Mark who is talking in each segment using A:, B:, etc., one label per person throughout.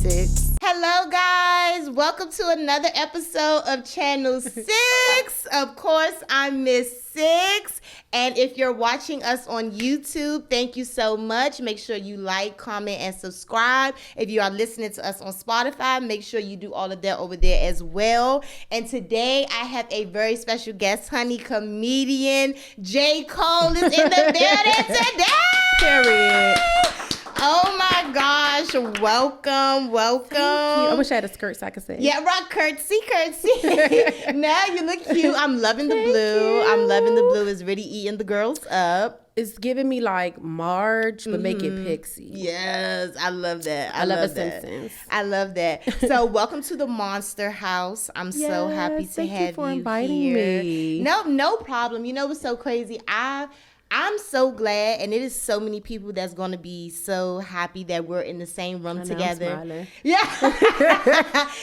A: 6. Hello, guys. Welcome to another episode of Channel 6. Of course, I'm Miss 6. And if you're watching us on YouTube, thank you so much. Make sure you like, comment, and subscribe. If you are listening to us on Spotify, make sure you do all of that over there as well. And today, I have a very special guest, honey, comedian J. Cole is in the building today.
B: Period.
A: Oh my gosh, welcome.
B: Thank you. I wish I had a skirt so I could say.
A: Yeah, rock, curtsy. Now you look cute. I'm loving the blue.
B: you.
A: I'm loving the blue. It's really eating the girls up.
B: It's giving me like Marge, but make it Pixie.
A: Yes, I love that.
B: I love The
A: that.
B: Simpsons.
A: I love that. So welcome to the Monster House. I'm so happy to
B: thank
A: have
B: you for
A: you
B: inviting
A: here.
B: me.
A: No problem. You know what's so crazy? I'm so glad, and it is so many people that's going to be so happy that we're in the same room together.
B: I'm smiling.
A: Yeah.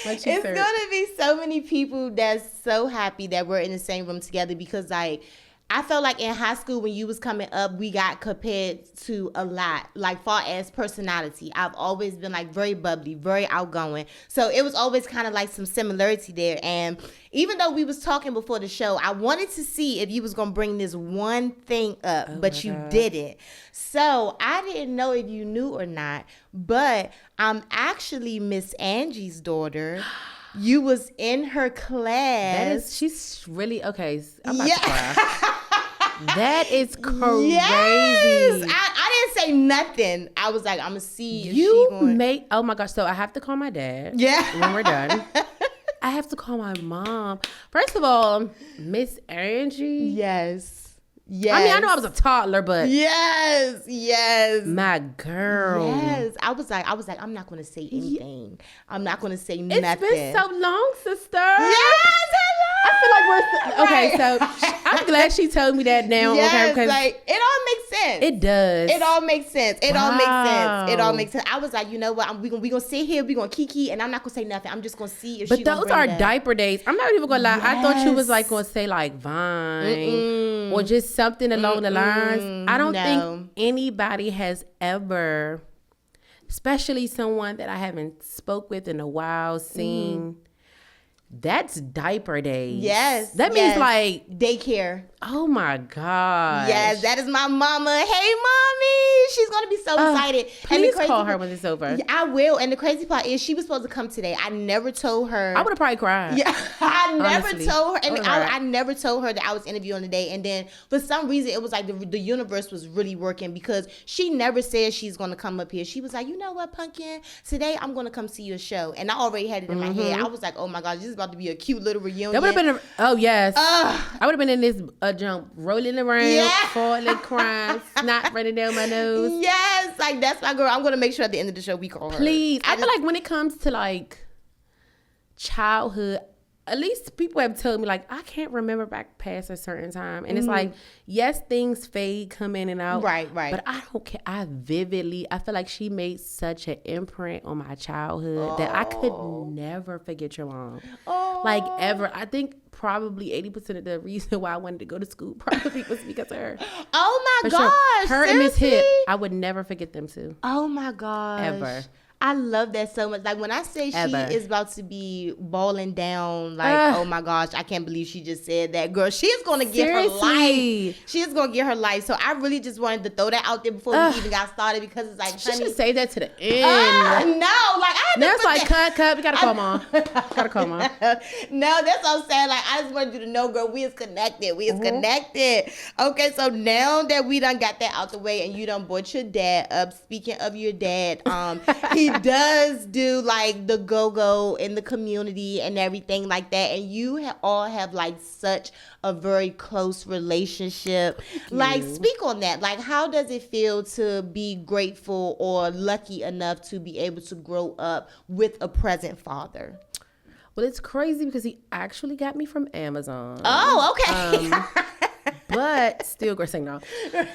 B: Like
A: It's going to be so many people that's so happy that we're in the same room together because, like, I felt like in high school when you was coming up, we got compared to a lot, like far as personality. I've always been like very bubbly, very outgoing. So it was always kind of like some similarity there. And even though we was talking before the show, I wanted to see if you was going to bring this one thing up, but you didn't. So I didn't know if you knew or not, but I'm actually Miss Angie's daughter. You was in her class.
B: She's really, okay, I'm about to cry. That is crazy.
A: Yes. I didn't say nothing. I was like, I'm going to see if she going.
B: Oh my gosh, so I have to call my dad.
A: Yeah.
B: When we're done. I have to call my mom. First of all, Miss Angie.
A: Yes.
B: I mean, I know I was a toddler, but
A: yes.
B: my girl.
A: Yes. I was like, I'm not going to say anything. I'm not going to say nothing.
B: It's been so long, sister.
A: Yes,
B: I feel like we're okay. So I'm glad she told me that now.
A: Yes,
B: okay,
A: like it all makes sense.
B: it does.
A: It all makes sense. It all
B: Wow.
A: makes sense. I was like, you know what? We gonna sit here. We gonna kiki, and I'm not gonna say nothing. I'm just gonna see if
B: But
A: she gonna
B: those
A: bring
B: are
A: it up.
B: diaper days. I'm not even gonna lie. I thought you was
A: Yes.
B: like gonna say like Vine or just something along the lines. I don't
A: No.
B: think anybody has ever, especially someone that I haven't spoke with in a while, seen. That's diaper days.
A: Yes.
B: That
A: yes.
B: means like,
A: daycare.
B: oh my gosh.
A: Yes, that is my mama. Hey, mommy. She's going to be so excited.
B: Please call her when it's over.
A: Yeah, I will. And the crazy part is she was supposed to come today. I never told her.
B: I would have probably cried.
A: Yeah, I never
B: Honestly.
A: told her. And
B: Alright.
A: I never told her that I was interviewing today. And then for some reason, it was like the universe was really working because she never said she's going to come up here. She was like, you know what, Pumpkin? Today, I'm going to come see your show. And I already had it in my head. I was like, oh my gosh, this is about to be a cute little reunion.
B: That would have been oh yes. I would have been in this jump, rolling around,
A: Yeah.
B: falling, crying, snot running down my nose.
A: Yes, like that's my girl. I'm gonna make sure at the end of the show we call her.
B: Please, I feel like when it comes to like childhood, at least people have told me like I can't remember back past a certain time, and it's like yes, things fade, come in and out,
A: Right.
B: But I don't care. I feel like she made such an imprint on my childhood that I could never forget your mom.
A: Oh.
B: Like ever. I think probably 80% of the reason why I wanted to go to school probably was because of her.
A: Oh my
B: For sure.
A: gosh,
B: Her and Miss Hip,
A: seriously?
B: I would never forget them too.
A: Oh my gosh.
B: Ever.
A: I love that so much. Like when I say
B: Ever.
A: she is about to be balling down, like, oh my gosh, I can't believe she just said that. Girl, she is going to get her
B: Seriously.
A: life. She is going to get her life. So I really just wanted to throw that out there before we even got started because it's like,
B: She
A: honey.
B: should say that to the end.
A: No, like I had
B: Now
A: to
B: it's
A: put
B: like,
A: that-
B: cut, we gotta call mom. Gotta call mom.
A: No, that's what I'm saying. Like, I just wanted you to know, girl, we is connected. We is connected. Okay, so now that we done got that out the way and you done brought your dad up, speaking of your dad, he does do like the go-go in the community and everything like that. And you all have like such a very close relationship. Like, speak on that. Like, how does it feel to be grateful or lucky enough to be able to grow up with a present father?
B: Well, it's crazy because he actually got me from Amazon.
A: Oh, okay.
B: But still grossing no.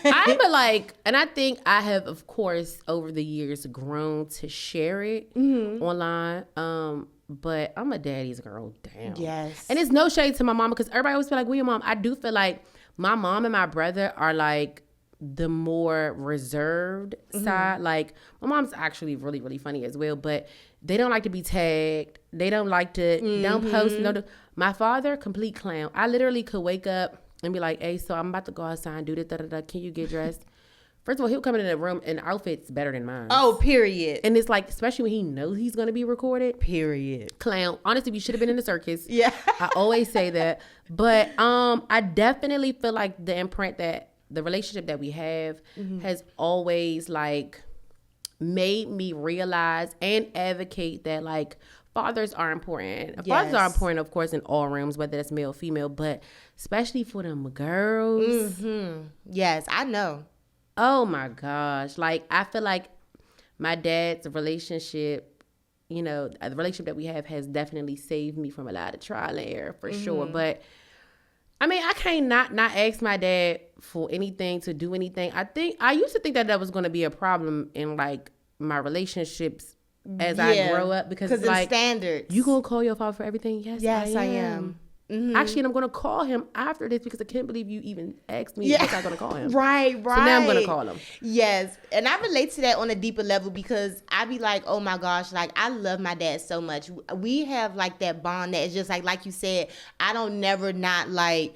B: I'm a like, and I think I have, of course, over the years grown to share it online. But I'm a daddy's girl, damn.
A: Yes.
B: And it's no shade to my mom because everybody always feel like, well, your mom. I do feel like my mom and my brother are like the more reserved side. Like my mom's actually really, really funny as well, but they don't like to be tagged. They don't like to don't post. My father, complete clown. I literally could wake up and be like, "Hey, so I'm about to go outside and do this. Da, da, da. Can you get dressed?" First of all, he'll come in the room and outfits better than mine.
A: Oh, period.
B: And it's like, especially when he knows he's gonna be recorded.
A: Period.
B: Clown. Honestly, we should have been in the circus.
A: Yeah.
B: I always say that, but I definitely feel like the imprint that the relationship that we have has always like made me realize and advocate that like fathers are important.
A: Yes.
B: Fathers are important, of course, in all rooms, whether it's male or female, but especially for them girls.
A: Yes, I know.
B: Oh my gosh. Like, I feel like my dad's relationship, you know, the relationship that we have has definitely saved me from a lot of trial and error for sure. But I mean, I can't not ask my dad for anything, to do anything. I used to think that was going to be a problem in like my relationships as I grow up, because it's like,
A: standards.
B: you gonna call your father for everything?
A: Yes, I am.
B: Actually, and I'm gonna call him after this because I can't believe you even asked me if I'm gonna call him.
A: Right.
B: So now I'm gonna call him.
A: Yes, and I relate to that on a deeper level because I be like, oh my gosh, like I love my dad so much. We have like that bond that is just like you said, I don't never not like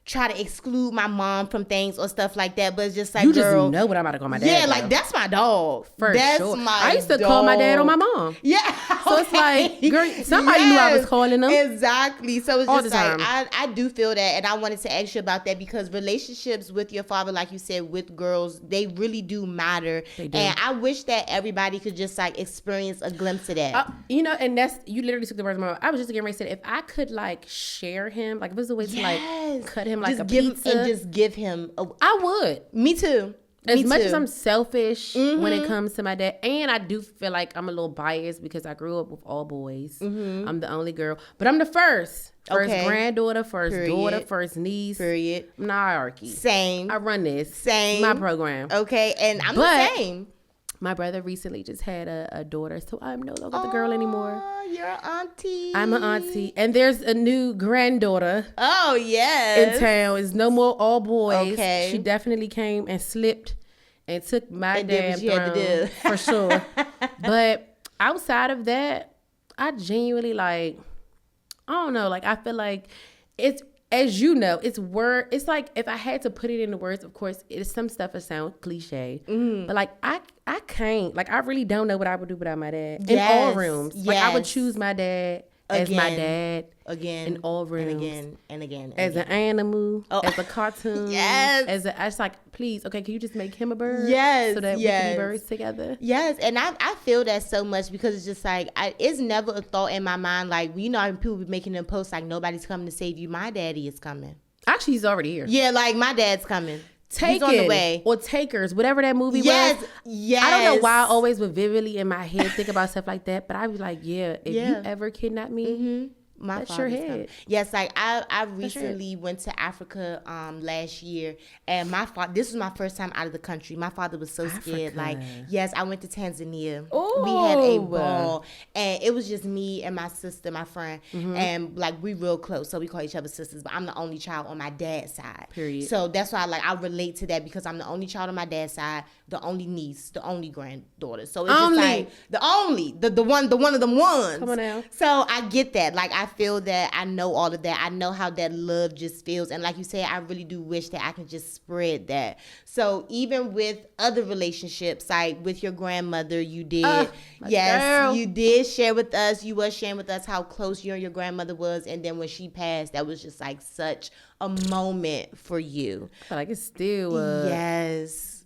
A: try to exclude my mom from things or stuff like that, but it's just like,
B: You
A: girl,
B: just know what I'm about to call my dad.
A: yeah,
B: though.
A: like that's my dog.
B: That's
A: sure.
B: I used to call my dad on my mom.
A: Yeah.
B: So it's like, girl, somebody knew I was calling them.
A: Exactly. So it's
B: All
A: just
B: the
A: like,
B: time.
A: I do feel that. And I wanted to ask you about that because relationships with your father, like you said, with girls, they really do matter.
B: They do.
A: And I wish that everybody could just like experience a glimpse of that.
B: You know, and that's, you literally took the words of my mouth. I was just getting ready to say, if I could like share him, like if there's a way to like cut him like
A: just
B: a
A: give
B: pizza.
A: and just give him a,
B: I would.
A: me too.
B: As
A: Me
B: much
A: too.
B: as I'm selfish when it comes to my dad, and I do feel like I'm a little biased because I grew up with all boys. I'm the only girl, but I'm the first
A: Okay.
B: granddaughter, first
A: Period.
B: daughter, first niece.
A: Period.
B: I'm the hierarchy.
A: Same.
B: I run this.
A: Same.
B: My program.
A: Okay, and I'm
B: But-
A: the same.
B: My brother recently just had a daughter, so I'm no longer the girl anymore.
A: Oh, you're an auntie.
B: I'm an auntie, and there's a new granddaughter
A: Oh, yes.
B: in town. It's no more all boys.
A: Okay.
B: She definitely came and slipped and took my
A: And did
B: damn
A: what she had to
B: throne
A: do.
B: for sure. But outside of that, I genuinely like, I don't know, like I feel like it's, as you know, it's like if I had to put it into words, of course, it's some stuff that sound cliche, but like I can't, like I really don't know what I would do without my dad in all
A: Yes,
B: rooms. Like I would
A: yes.
B: choose my dad as my
A: Again.
B: dad
A: Again.
B: in all rooms.
A: And again. And again. And
B: As an animal,
A: Oh.
B: as a cartoon,
A: Yes.
B: as a, I was like, please, okay, can you just make him a bird?
A: Yes,
B: so that we
A: yes.
B: can be birds together.
A: Yes, and I feel that so much because it's just like it's never a thought in my mind like you know how people be making them posts like nobody's coming to save you. My daddy is coming.
B: Actually, he's already here.
A: Yeah, like my dad's coming. He's
B: Taken
A: on the way.
B: or Takers, whatever that movie
A: Yes,
B: was.
A: yes.
B: I don't know why I always would vividly in my head think about stuff like that, but I was like, yeah, if
A: Yeah.
B: you ever kidnap me,
A: My
B: That's your
A: father's
B: head.
A: coming. Yes, like I
B: your
A: recently went to Africa last year, and my father. This was my first time out of the country. My father was so scared.
B: Africa.
A: Like, yes, I went to Tanzania. We had a
B: Ooh.
A: ball, and it was just me and my sister, my friend,
B: Mm-hmm.
A: and like we real close, so we call each other sisters. But I'm the only child on my dad's side.
B: Period.
A: So that's why I relate to that because I'm the only child on my dad's side, the only niece, the only granddaughter. So it's
B: Only.
A: just like the one of them ones.
B: Come on now.
A: So I get that. Like I feel that I know all of that. I know how that love just feels. And like you said, I really do wish that I can just spread that. So even with other relationships, like with your grandmother, you did.
B: My
A: Yes,
B: girl.
A: you did share with us. You was sharing with us how close you and your grandmother was. And then when she passed, that was just like such a moment for you.
B: I feel like it's still
A: Yes.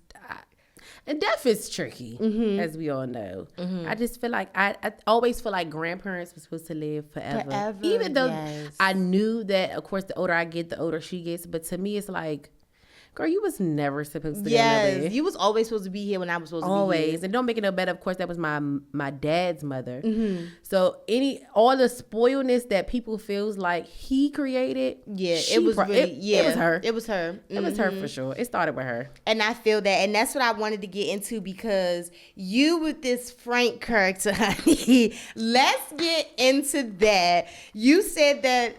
B: and death is tricky, as we all know. I just feel like I always feel like grandparents were supposed to live forever.
A: Forever,
B: Even though
A: yes.
B: I knew that, of course, the older I get, the older she gets. But to me, it's like, girl, you was never supposed to
A: Yes.
B: get
A: You was always supposed to be here when I was supposed to be here.
B: always. And don't make it no better. Of course, that was my dad's mother.
A: Mm-hmm.
B: So all the spoiledness that people feels like he created,
A: Yeah,
B: she
A: it was
B: pro-
A: really,
B: it was her.
A: It was her.
B: It was her for sure. It started with her.
A: And I feel that. And that's what I wanted to get into because you with this Frank character, honey, let's get into that. You said that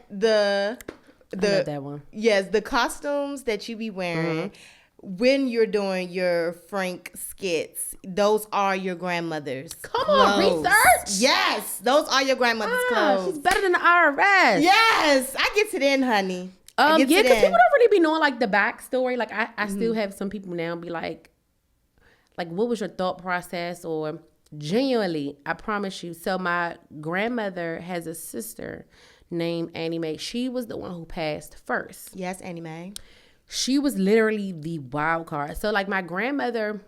B: I love that one.
A: yes, the costumes that you be wearing, when you're doing your Frank skits, those are your grandmother's
B: Come on,
A: clothes.
B: research.
A: Yes, those are your grandmother's clothes.
B: She's better than the IRS.
A: Yes, I get to then, honey.
B: Yeah, because people don't really be knowing like the backstory. Like I still have some people now be like, what was your thought process? Or genuinely, I promise you. So my grandmother has a sister named Annie Mae. She was the one who passed first.
A: Yes, Annie Mae.
B: She was literally the wild card. So like my grandmother,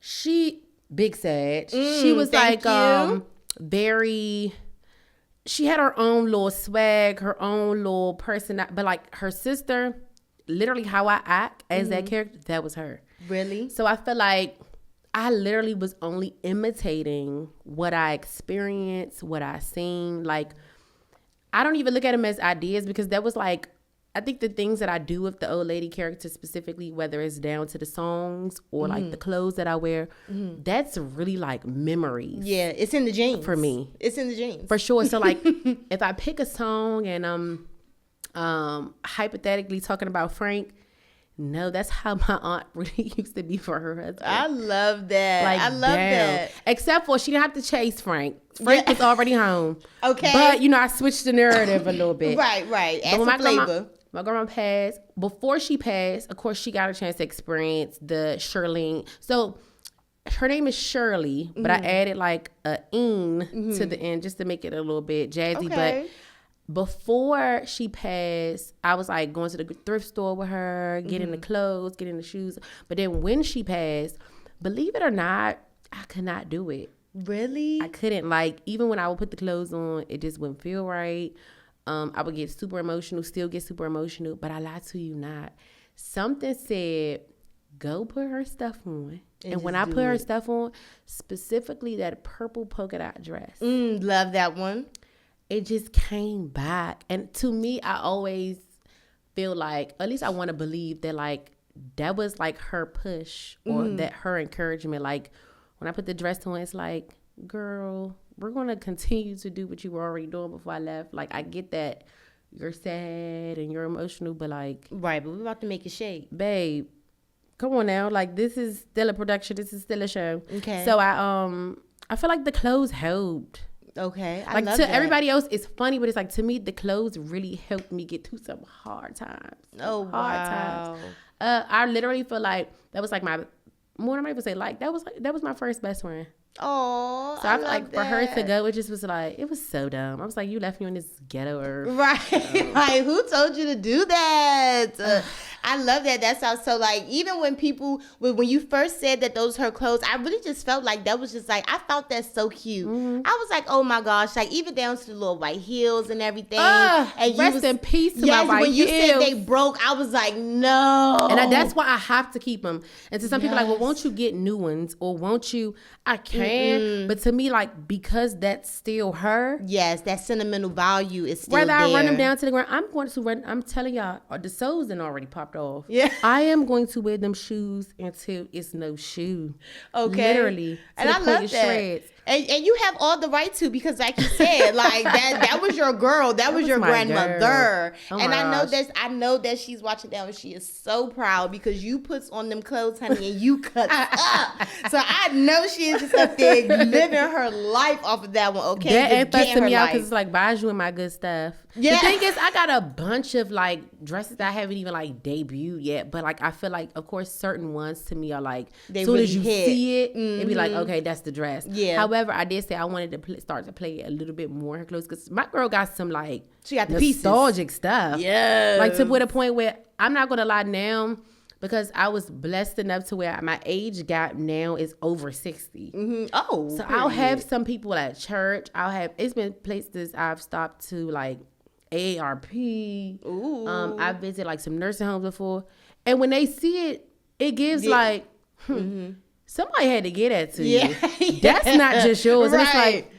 B: she big sad. She was like very. She had her own little swag, her own little person. But like her sister, literally how I act as that character, that was her.
A: Really?
B: So I feel like I literally was only imitating what I experienced, what I seen. Like, I don't even look at them as ideas because that was like, I think the things that I do with the old lady character specifically, whether it's down to the songs or like the clothes that I wear, that's really like memories.
A: Yeah, it's in the genes.
B: For me.
A: It's in the genes.
B: For sure. So like, if I pick a song and hypothetically talking about Frank, no, that's how my aunt really used to be for her husband.
A: I love that.
B: Like,
A: I love that.
B: Except for she didn't have to chase Frank. Frank was already home.
A: Okay.
B: But, I switched the narrative a little bit.
A: Right. Add some flavor.
B: My grandma passed. Before she passed, of course, she got a chance to experience the Shirlene. So her name is Shirley, but I added like a "-ine" to the end just to make it a little bit jazzy.
A: Okay.
B: But before she passed, I was like going to the thrift store with her, getting the clothes, getting the shoes. But then when she passed, believe it or not, I could not do it.
A: Really?
B: I couldn't. Like, even when I would put the clothes on, it just wouldn't feel right. I would get super emotional, still get super emotional. But I lie to you not. Something said, go put her stuff on. And when I put her stuff on, specifically that purple polka dot dress.
A: Love that one.
B: It just came back. And to me, I always feel like, at least I want to believe that like that was like her push or that her encouragement. Like when I put the dress on, it's like, girl, we're going to continue to do what you were already doing before I left. Like, I get that you're sad and you're emotional, but like,
A: right, but we're about to make it shake.
B: Babe, come on now. Like, this is still a production. This is still a show.
A: Okay.
B: So I feel like the clothes helped.
A: Okay.
B: I love that. Everybody else, it's funny, but it's like, to me, the clothes really helped me get through some hard times.
A: Hard times.
B: I literally feel like that was like that was my first best friend.
A: Oh,
B: so I feel like for her to go, it just was like, it was so dumb. I was like, you left me on this ghetto earth.
A: Right. Like, who told you to do that? I love that. That sounds so like, even when you first said that those her clothes, I really just felt like that was just like, I felt that so cute. I was like, oh my gosh, like even down to the little white heels and everything. And
B: rest in peace to my white
A: when you
B: heels.
A: said they broke, I was like, no.
B: And that's why I have to keep them. And to some people like, well, won't you get new ones? Or won't you? I can. But to me, like, because that's still her.
A: Yes, that sentimental value is still
B: whether
A: there.
B: I run them down to the ground, I'm telling y'all, the soles done already popped off.
A: Yeah.
B: I am going to wear them shoes until it's no shoe.
A: Okay.
B: Literally.
A: And I love that.
B: Shreds.
A: And you have all the right to, because like you said, like that was your girl. That was your grandmother.
B: Oh
A: and
B: I
A: know that she's watching that and she is so proud because you puts on them clothes, honey, and you cut up. So I know she is just up there living her life off of that one, okay?
B: That ain't fussing me out because it's like Baju and my good stuff.
A: Yeah.
B: The thing is, I got a bunch of like dresses that I haven't even like debuted yet, but like I feel like, of course, certain ones to me are like, as soon as you see it, it'd be like, okay, that's the dress.
A: Yeah.
B: However, I did say I wanted to start to play a little bit more in her clothes because my girl got some like
A: she got the
B: nostalgic stuff.
A: Yeah.
B: Like to the point where I'm not gonna lie now, because I was blessed enough to where my age gap now is over 60.
A: Oh,
B: so I'll have some people at church. It's been places I've stopped to like AARP.
A: Ooh.
B: I visited like some nursing homes before. And when they see it, it gives like, somebody had to get that to you. That's not just yours.
A: Right.
B: And it's like,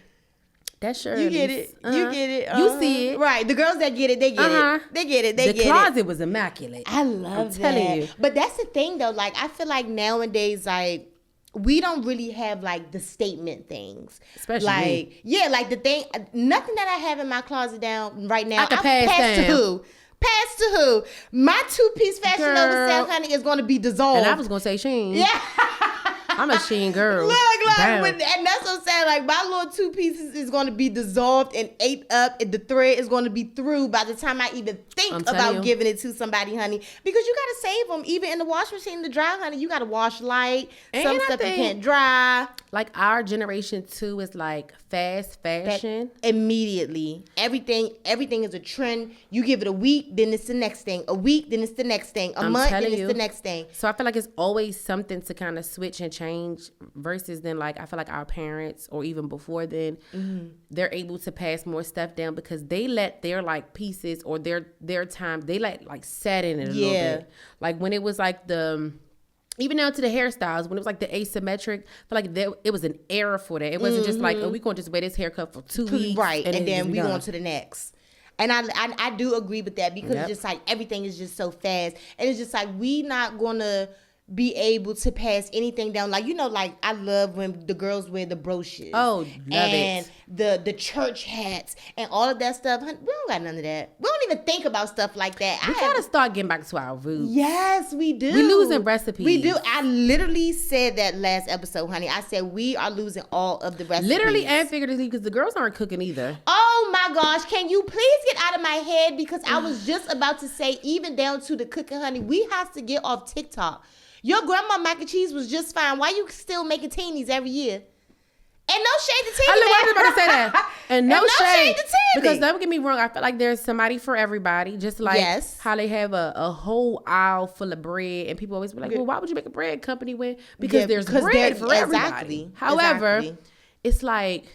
B: that's sure.
A: You get it. You get it.
B: You see it.
A: Right. The girls that get it, they get it. They get it. They get it.
B: The closet was immaculate.
A: I love that.
B: I'm telling you.
A: But that's the thing though. Like, I feel like nowadays, like, we don't really have like the statement things.
B: Especially
A: like, like the thing, nothing that I have in my closet down right now.
B: I can pass
A: to
B: down.
A: who? Pass to who? My 2-piece Fashion Nova set, honey, is going to be dissolved.
B: And I was going to say Shein.
A: Yeah.
B: I'm a Shein girl.
A: Look, and that's what I'm saying. Like, my little 2 pieces is going to be dissolved and ate up, and the thread is going to be through by the time I even think about giving it to somebody, honey. Because you got to save them, even in the washing machine to dry, honey. You got to wash light.
B: And
A: some stuff you can't dry.
B: Like, our generation too is like fast fashion.
A: Immediately, everything is a trend. You give it a week, then it's the next thing. A week, then it's the next thing. A month, then it's the next thing.
B: So I feel like it's always something to kind of switch and change versus then, like, I feel like our parents or even before then, they're able to pass more stuff down because they let their like pieces or their time, they like sat in it a little bit. Like when it was like even down to the hairstyles, when it was like the asymmetric, I feel like it was an era for that. It wasn't just like, oh, we going to just wear this haircut for 2 weeks.
A: Right, and then we going to the next. And I do agree with that because it's just like everything is just so fast. And it's just like we not going to be able to pass anything down. Like, you know, like I love when the girls wear the brooches.
B: Oh, love
A: and the church hats and all of that stuff. We don't got none of that. We don't even think about stuff like that.
B: We gotta start getting back to our roots.
A: Yes, we do.
B: We losing recipes.
A: We do. I literally said that last episode, honey. I said we are losing all of the recipes.
B: Literally and figuratively, because the girls aren't cooking either.
A: Oh my gosh, can you please get out of my head? Because I was just about to say, even down to the cooking, honey, we have to get off TikTok. Your grandma mac and cheese was just fine. Why you still making teenies every year? And no shade to Timmy.
B: I was about to say that. And no shade
A: to Timmy.
B: Because don't get me wrong, I feel like there's somebody for everybody. Just like how they have a whole aisle full of bread. And people always be like, well, why would you make a bread company when? Because there's bread for everybody. However, it's like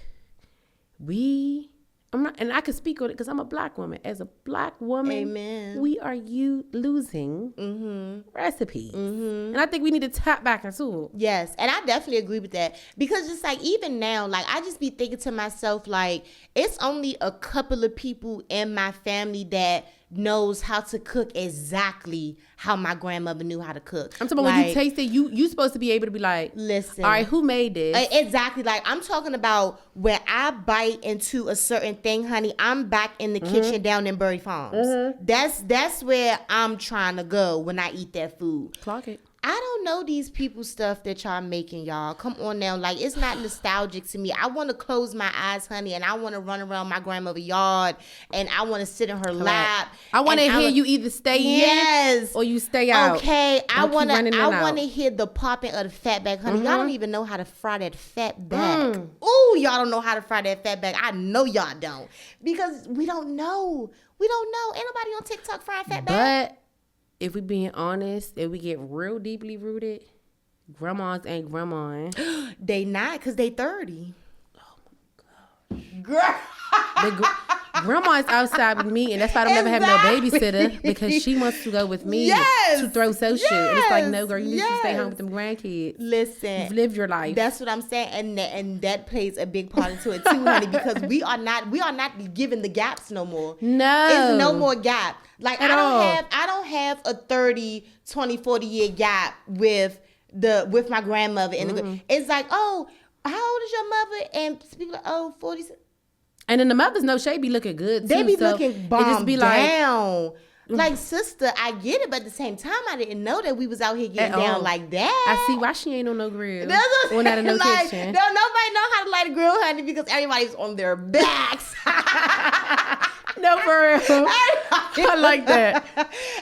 B: I'm not, and I can speak on it because I'm a black woman. As a black woman,
A: amen,
B: we are losing recipes. And I think we need to tap back into it.
A: Yes, and I definitely agree with that. Because just like even now, like I just be thinking to myself, like it's only a couple of people in my family that knows how to cook exactly how my grandmother knew how to cook.
B: I'm talking about when you taste it, you supposed to be able to be like,
A: listen, all
B: right, who made this?
A: Exactly. Like I'm talking about when I bite into a certain thing, honey, I'm back in the kitchen down in Bury Farms. That's where I'm trying to go when I eat that food.
B: Clock it.
A: I don't know these people's stuff that y'all making, y'all. Come on now. Like, it's not nostalgic to me. I want to close my eyes, honey, and I want to run around my grandmother's yard, and I want to sit in her lap.
B: I want to hear you either stay in or you stay out.
A: Okay. I want to hear the popping of the fatback, honey. Y'all don't even know how to fry that fatback. Ooh, y'all don't know how to fry that fatback. I know y'all don't. Because we don't know. We don't know. Ain't nobody on TikTok frying fatback.
B: But if we being honest, if we get real deeply rooted, grandmas ain't grandma.
A: They not, because they 30.
B: Oh my gosh. Grandma's outside with me, and that's why I don't ever have no babysitter, because she wants to go with me to throw social. And it's like, no, girl, you need to stay home with them grandkids.
A: Listen,
B: you've lived your life.
A: That's what I'm saying, and that plays a big part into it too, honey, because we are not giving the gaps no more.
B: No,
A: it's no more gap. Like I don't have a 30, 20, 40 year gap with my grandmother. And it's like, oh, how old is your mother? And people are, oh, 40.
B: And then the mothers, no shade, be looking good too.
A: They be looking bombed down. Like, sister, I get it, but at the same time, I didn't know that we was out here getting down like that.
B: I see why she ain't on no grill. Or not in no kitchen.
A: No, nobody know how to light a grill, honey, because everybody's on their backs.
B: No, for real. I like that.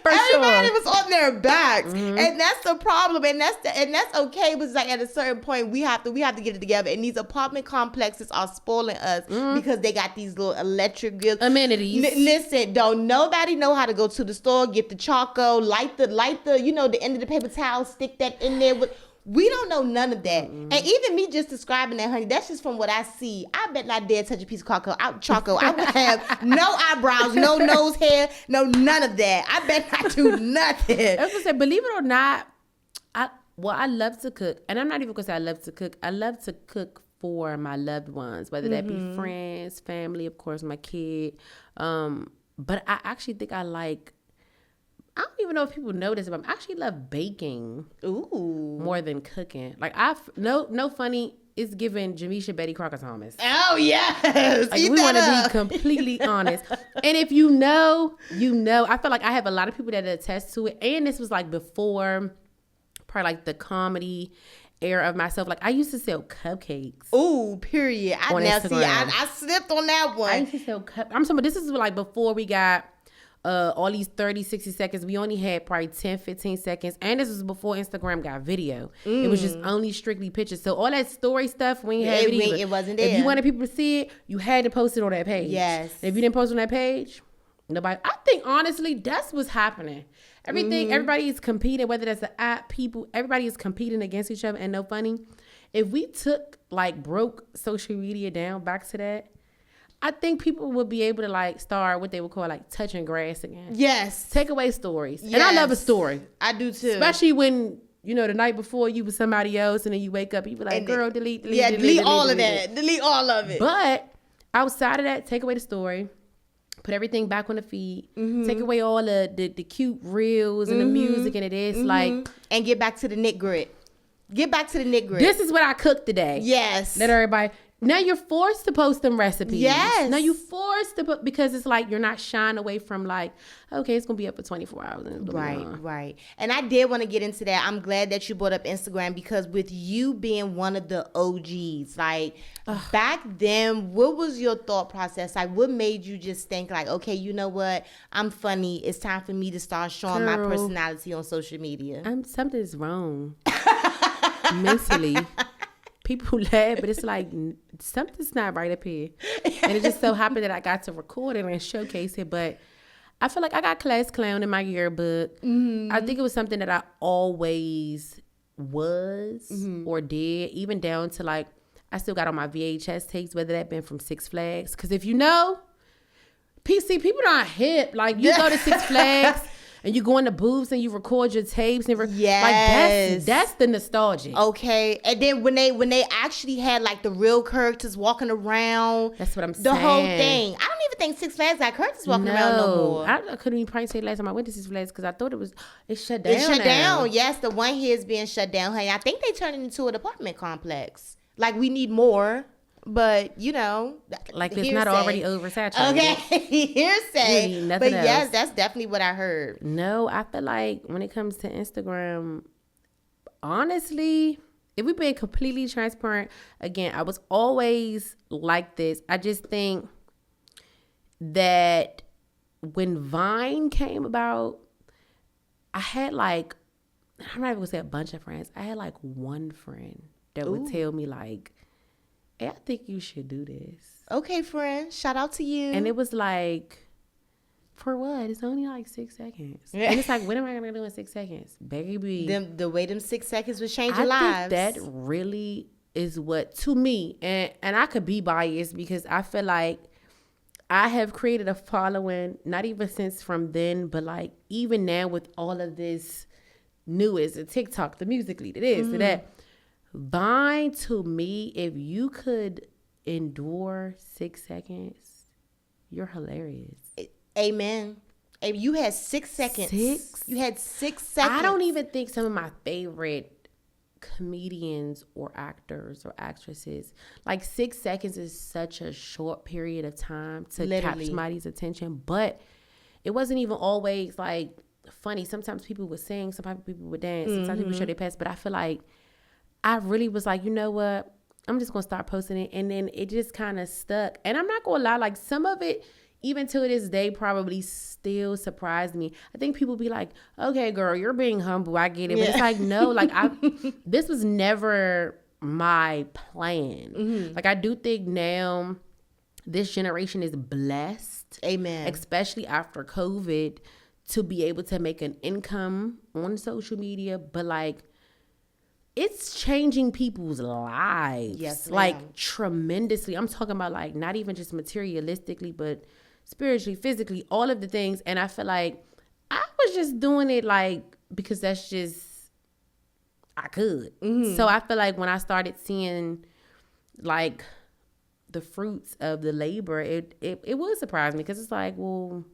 A: Everybody was on their backs, and that's the problem, and that's okay. But it's like at a certain point, we have to get it together. And these apartment complexes are spoiling us because they got these little electric grills,
B: amenities.
A: Listen, don't nobody know how to go to the store, get the charcoal, light the the end of the paper towel, stick that in there with. We don't know none of that. And even me just describing that, honey, that's just from what I see. I bet not dare touch a piece of charcoal. I would have no eyebrows, no nose hair, no none of that. I bet not do nothing.
B: I was gonna say, believe it or not, I love to cook. And I'm not even gonna say I love to cook. I love to cook for my loved ones, whether that be friends, family, of course, my kid. But I actually think I don't even know if people know this, but I actually love baking.
A: Ooh.
B: More than cooking. Like no funny. it's giving Jamisha Betty Crocker Thomas.
A: Oh yes,
B: like, we want to be completely honest. And if you know, I feel like I have a lot of people that attest to it. And this was like before, probably like the comedy era of myself. Like I used to sell cupcakes.
A: Ooh, period. I slipped on that one.
B: I used to sell I'm talking about, this is like before we got all these 30, 60 seconds. We only had probably 10, 15 seconds. And this was before Instagram got video. It was just only strictly pictures. So all that story stuff, we ain't had video.
A: It wasn't there.
B: If you wanted people to see it, you had to post it on that page.
A: Yes.
B: And if you didn't post on that page, nobody. I think honestly, that's what's happening. Everybody is competing, whether that's the app, people, everybody is competing against each other. And no funny, if we broke social media down back to that, I think people would be able to like start what they would call like touching grass again.
A: Yes.
B: Take away stories.
A: Yes.
B: And I love a story.
A: I do too.
B: Especially when, the night before you was somebody else and then you wake up, you be like, and girl, delete
A: all of that. Delete all of it.
B: But outside of that, take away the story. Put everything back on the feed. Take away all the cute reels and the music and it is like.
A: And get back to the nitty-gritty. Get back to the nitty-gritty.
B: This is what I cooked today.
A: Yes.
B: Let everybody. Now you're forced to post them recipes.
A: Yes.
B: Now you're forced to put, because it's like you're not shying away from like, okay, it's going to be up for 24 hours.
A: Right. And I did want to get into that. I'm glad that you brought up Instagram because with you being one of the OGs, like back then, what was your thought process? Like what made you just think like, okay, you know what? I'm funny. It's time for me to start showing my personality on social media.
B: Something's wrong mentally. People laugh, but it's like something's not right up here. And it just so happened that I got to record it and showcase it. But I feel like I got class clown in my yearbook. I think it was something that I always was or did, even down to like, I still got on my VHS tapes, whether that been from Six Flags. Because if you know, PC, people not hip. Like you go to Six Flags. And you go in the booths and you record your tapes and like that's the nostalgia.
A: Okay, and then when they actually had like the real characters walking around,
B: that's what I'm saying.
A: The whole thing. I don't even think Six Flags got characters walking around no more.
B: I couldn't even probably say last time I went to Six Flags because I thought it shut down.
A: It shut down. Yes, the one here is being shut down. Hey, I think they turned it into an apartment complex. Like we need more. But like
B: it's not already oversaturated.
A: Okay, hearsay. But
B: else.
A: Yes, that's definitely what I heard.
B: No, I feel like when it comes to Instagram, honestly, if we're being completely transparent, again, I was always like this. I just think that when Vine came about, I had like, I'm not even gonna say a bunch of friends. I had like one friend that would tell me like, hey, I think you should do this.
A: Okay, friend. Shout out to you.
B: And it was like, for what? It's only like 6 seconds. And it's like, what am I going to do in 6 seconds? Baby.
A: The way them 6 seconds would change your lives.
B: I think that really is what, to me, and I could be biased because I feel like I have created a following, not even since from then, but like even now with all of this newest, the TikTok, the Musical.ly, the this, the that. Vine, to me, if you could endure 6 seconds, you're hilarious.
A: Amen. You had 6 seconds. You had 6 seconds.
B: I don't even think some of my favorite comedians or actors or actresses, like 6 seconds is such a short period of time to capture somebody's attention. But it wasn't even always like funny. Sometimes people would sing, sometimes people would dance, sometimes people would show their past. But I feel like I really was like, you know what? I'm just going to start posting it. And then it just kind of stuck. And I'm not going to lie, like some of it, even to this day, probably still surprised me. I think people be like, okay, girl, you're being humble. I get it. But it's like, no, like this was never my plan. Like I do think now this generation is blessed.
A: Amen.
B: Especially after COVID to be able to make an income on social media. But like, it's changing people's lives.
A: Yes, ma'am.
B: Like tremendously. I'm talking about like not even just materialistically, but spiritually, physically, all of the things. And I feel like I was just doing it like because that's just I could. So I feel like when I started seeing like the fruits of the labor, it would surprise me because it's like, well,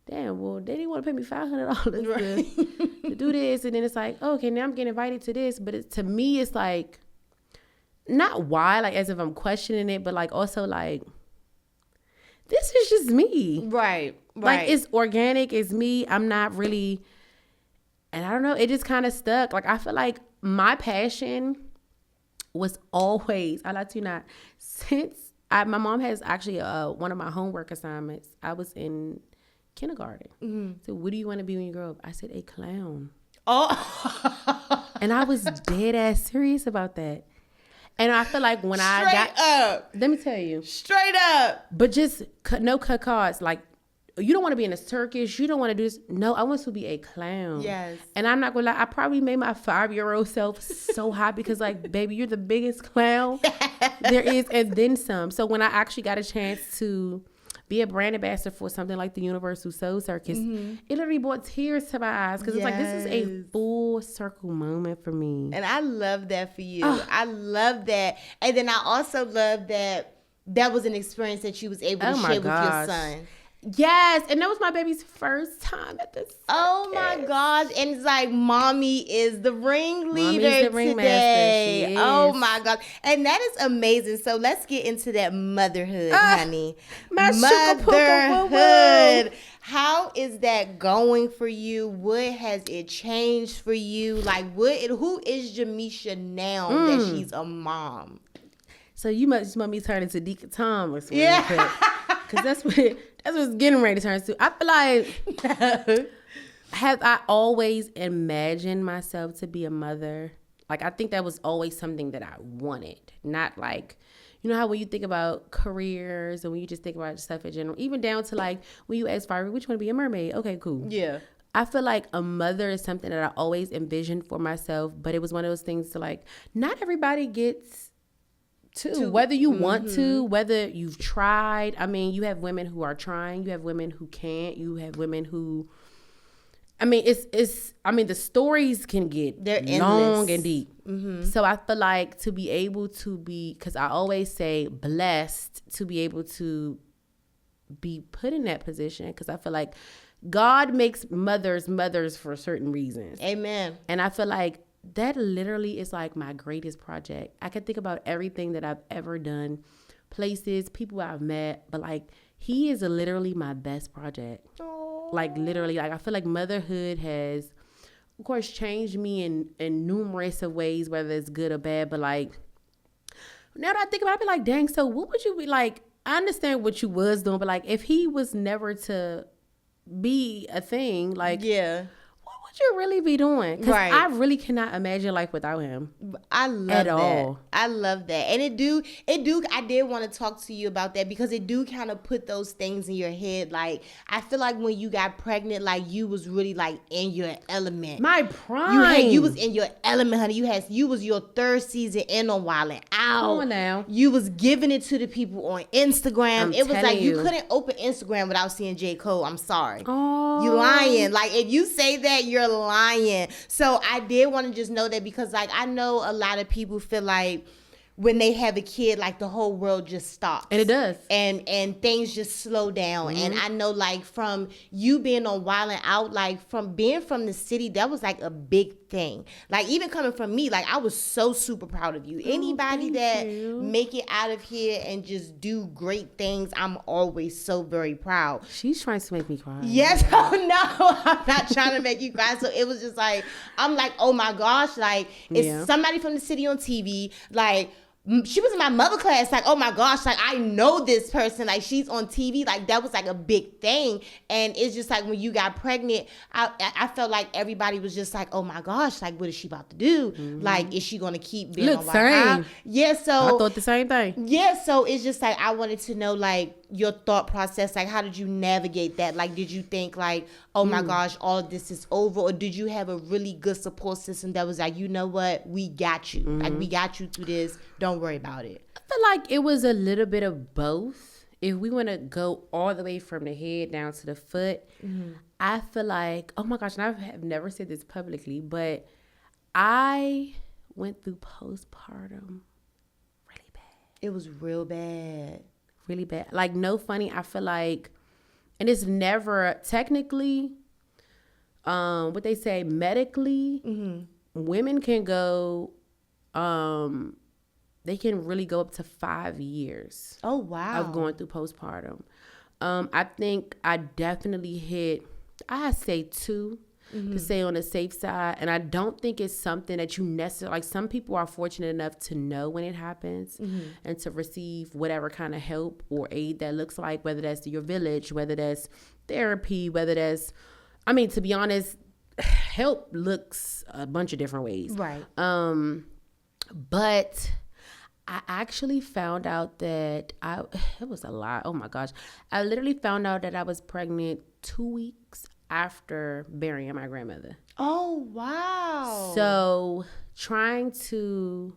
B: damn, well, they didn't want to pay me $500 to do this. And then it's like, oh, okay, now I'm getting invited to this. But to me, it's like, not why, like as if I'm questioning it, but like also like, this is just me.
A: Right.
B: Like it's organic, it's me. I'm not really, and I don't know, it just kind of stuck. Like I feel like my passion was always, I like to not, since my mom has actually one of my homework assignments. I was in kindergarten. Mm-hmm. So what do you want to be when you grow up? I said a clown.
A: Oh.
B: And I was dead ass serious about that. And I feel like when I got
A: up,
B: let me tell you,
A: straight up,
B: but just no cut cards. Like you don't want to be in a circus. You don't want to do this. No, I want to be a clown.
A: Yes.
B: And I'm not gonna lie. I probably made my 5-year-old self so happy because like, baby, you're the biggest clown there is, and then some. So when I actually got a chance to be a brand ambassador for something like the Universal Soul Circus, it literally brought tears to my eyes because it's like, this is a full circle moment for me.
A: And I love that for you. I love that. And then I also love that was an experience that you was able to share with your son.
B: Yes, and that was my baby's first time at this.
A: Oh my gosh. And it's like, mommy is the ringleader today. Oh my God. And that is amazing. So let's get into that motherhood, honey. Motherhood. How is that going for you? What has it changed for you? Like, who is Jamisha now that she's a mom?
B: So you must want me to turn into Deacon Thomas. Yeah. Because that's what's getting ready to turn to. I feel like, have I always imagined myself to be a mother? Like, I think that was always something that I wanted. Not like, you know how when you think about careers and when you just think about stuff in general, even down to like when you ask Fire, which one to be a mermaid? Okay, cool.
A: Yeah.
B: I feel like a mother is something that I always envisioned for myself, but it was one of those things to like, not everybody gets to whether you want to, whether you've tried. I mean, you have women who are trying, you have women who can't, you have women who, I mean, the stories can get long and deep. So I feel like to be able to be, because I always say blessed to be able to be put in that position, because I feel like God makes mothers for certain reasons.
A: Amen.
B: And I feel like that literally is like my greatest project. I can think about everything that I've ever done, places, people I've met, but like he is literally my best project. Aww. Like literally, like I feel like motherhood has, of course, changed me in numerous of ways, whether it's good or bad. But like now that I think about it, I be like, dang, so what would you be like? I understand what you was doing, but like if he was never to be a thing, like you really be doing? Because I really cannot imagine life without him.
A: I love that. I love that. And it do, I did want to talk to you about that because it do kind of put those things in your head. Like, I feel like when you got pregnant, like you was really like in your element.
B: My prime.
A: You was in your element, honey. You was your third season in on Wildin' Out.
B: Come on now.
A: You was giving it to the people on Instagram. It was like you couldn't open Instagram without seeing J. Cole. I'm sorry.
B: Oh.
A: You lying. Like, if you say that, you're lying. So I did want to just know that because like I know a lot of people feel like when they have a kid, like the whole world just stops.
B: And it does.
A: And things just slow down. Mm-hmm. And I know like from you being on Wildin' Out, like from being from the city, that was like a big thing. Like even coming from me, like I was so super proud of you. Anybody that make it out of here and just do great things, I'm always so very proud.
B: She's trying to make me cry.
A: Yes. Oh no, I'm not trying to make you cry. So it was just like, I'm like, oh my gosh, like it's somebody from the city on TV, like she was in my mother class, like, oh my gosh, like I know this person, like she's on TV, like that was like a big thing. And it's just like when you got pregnant, I felt like everybody was just like, oh my gosh, like what is she about to do? Mm-hmm. Like, is she gonna keep being on Wildin' Yeah, so
B: I thought the same thing.
A: Yeah, so it's just like I wanted to know like your thought process, like how did you navigate that? Like did you think like, oh my gosh, all of this is over, or did you have a really good support system that was like, you know what, we got you, like we got you through this, don't worry about it?
B: I feel like it was a little bit of both. If we want to go all the way from the head down to the foot, I feel like, oh my gosh, and I have never said this publicly, but I went through postpartum really bad.
A: It was real bad.
B: Really bad. Like, no funny, I feel like, and it's never technically, what they say medically, women can go they can really go up to 5 years.
A: Oh, wow.
B: Of going through postpartum. I think I definitely hit, I say 2 to stay on the safe side. And I don't think it's something that you necessarily, like some people are fortunate enough to know when it happens and to receive whatever kind of help or aid that looks like, whether that's your village, whether that's therapy, whether that's, I mean, to be honest, help looks a bunch of different ways.
A: Right.
B: But I actually found out that it was a lot. Oh my gosh. I literally found out that I was pregnant 2 weeks after burying my grandmother.
A: Oh, wow.
B: So trying to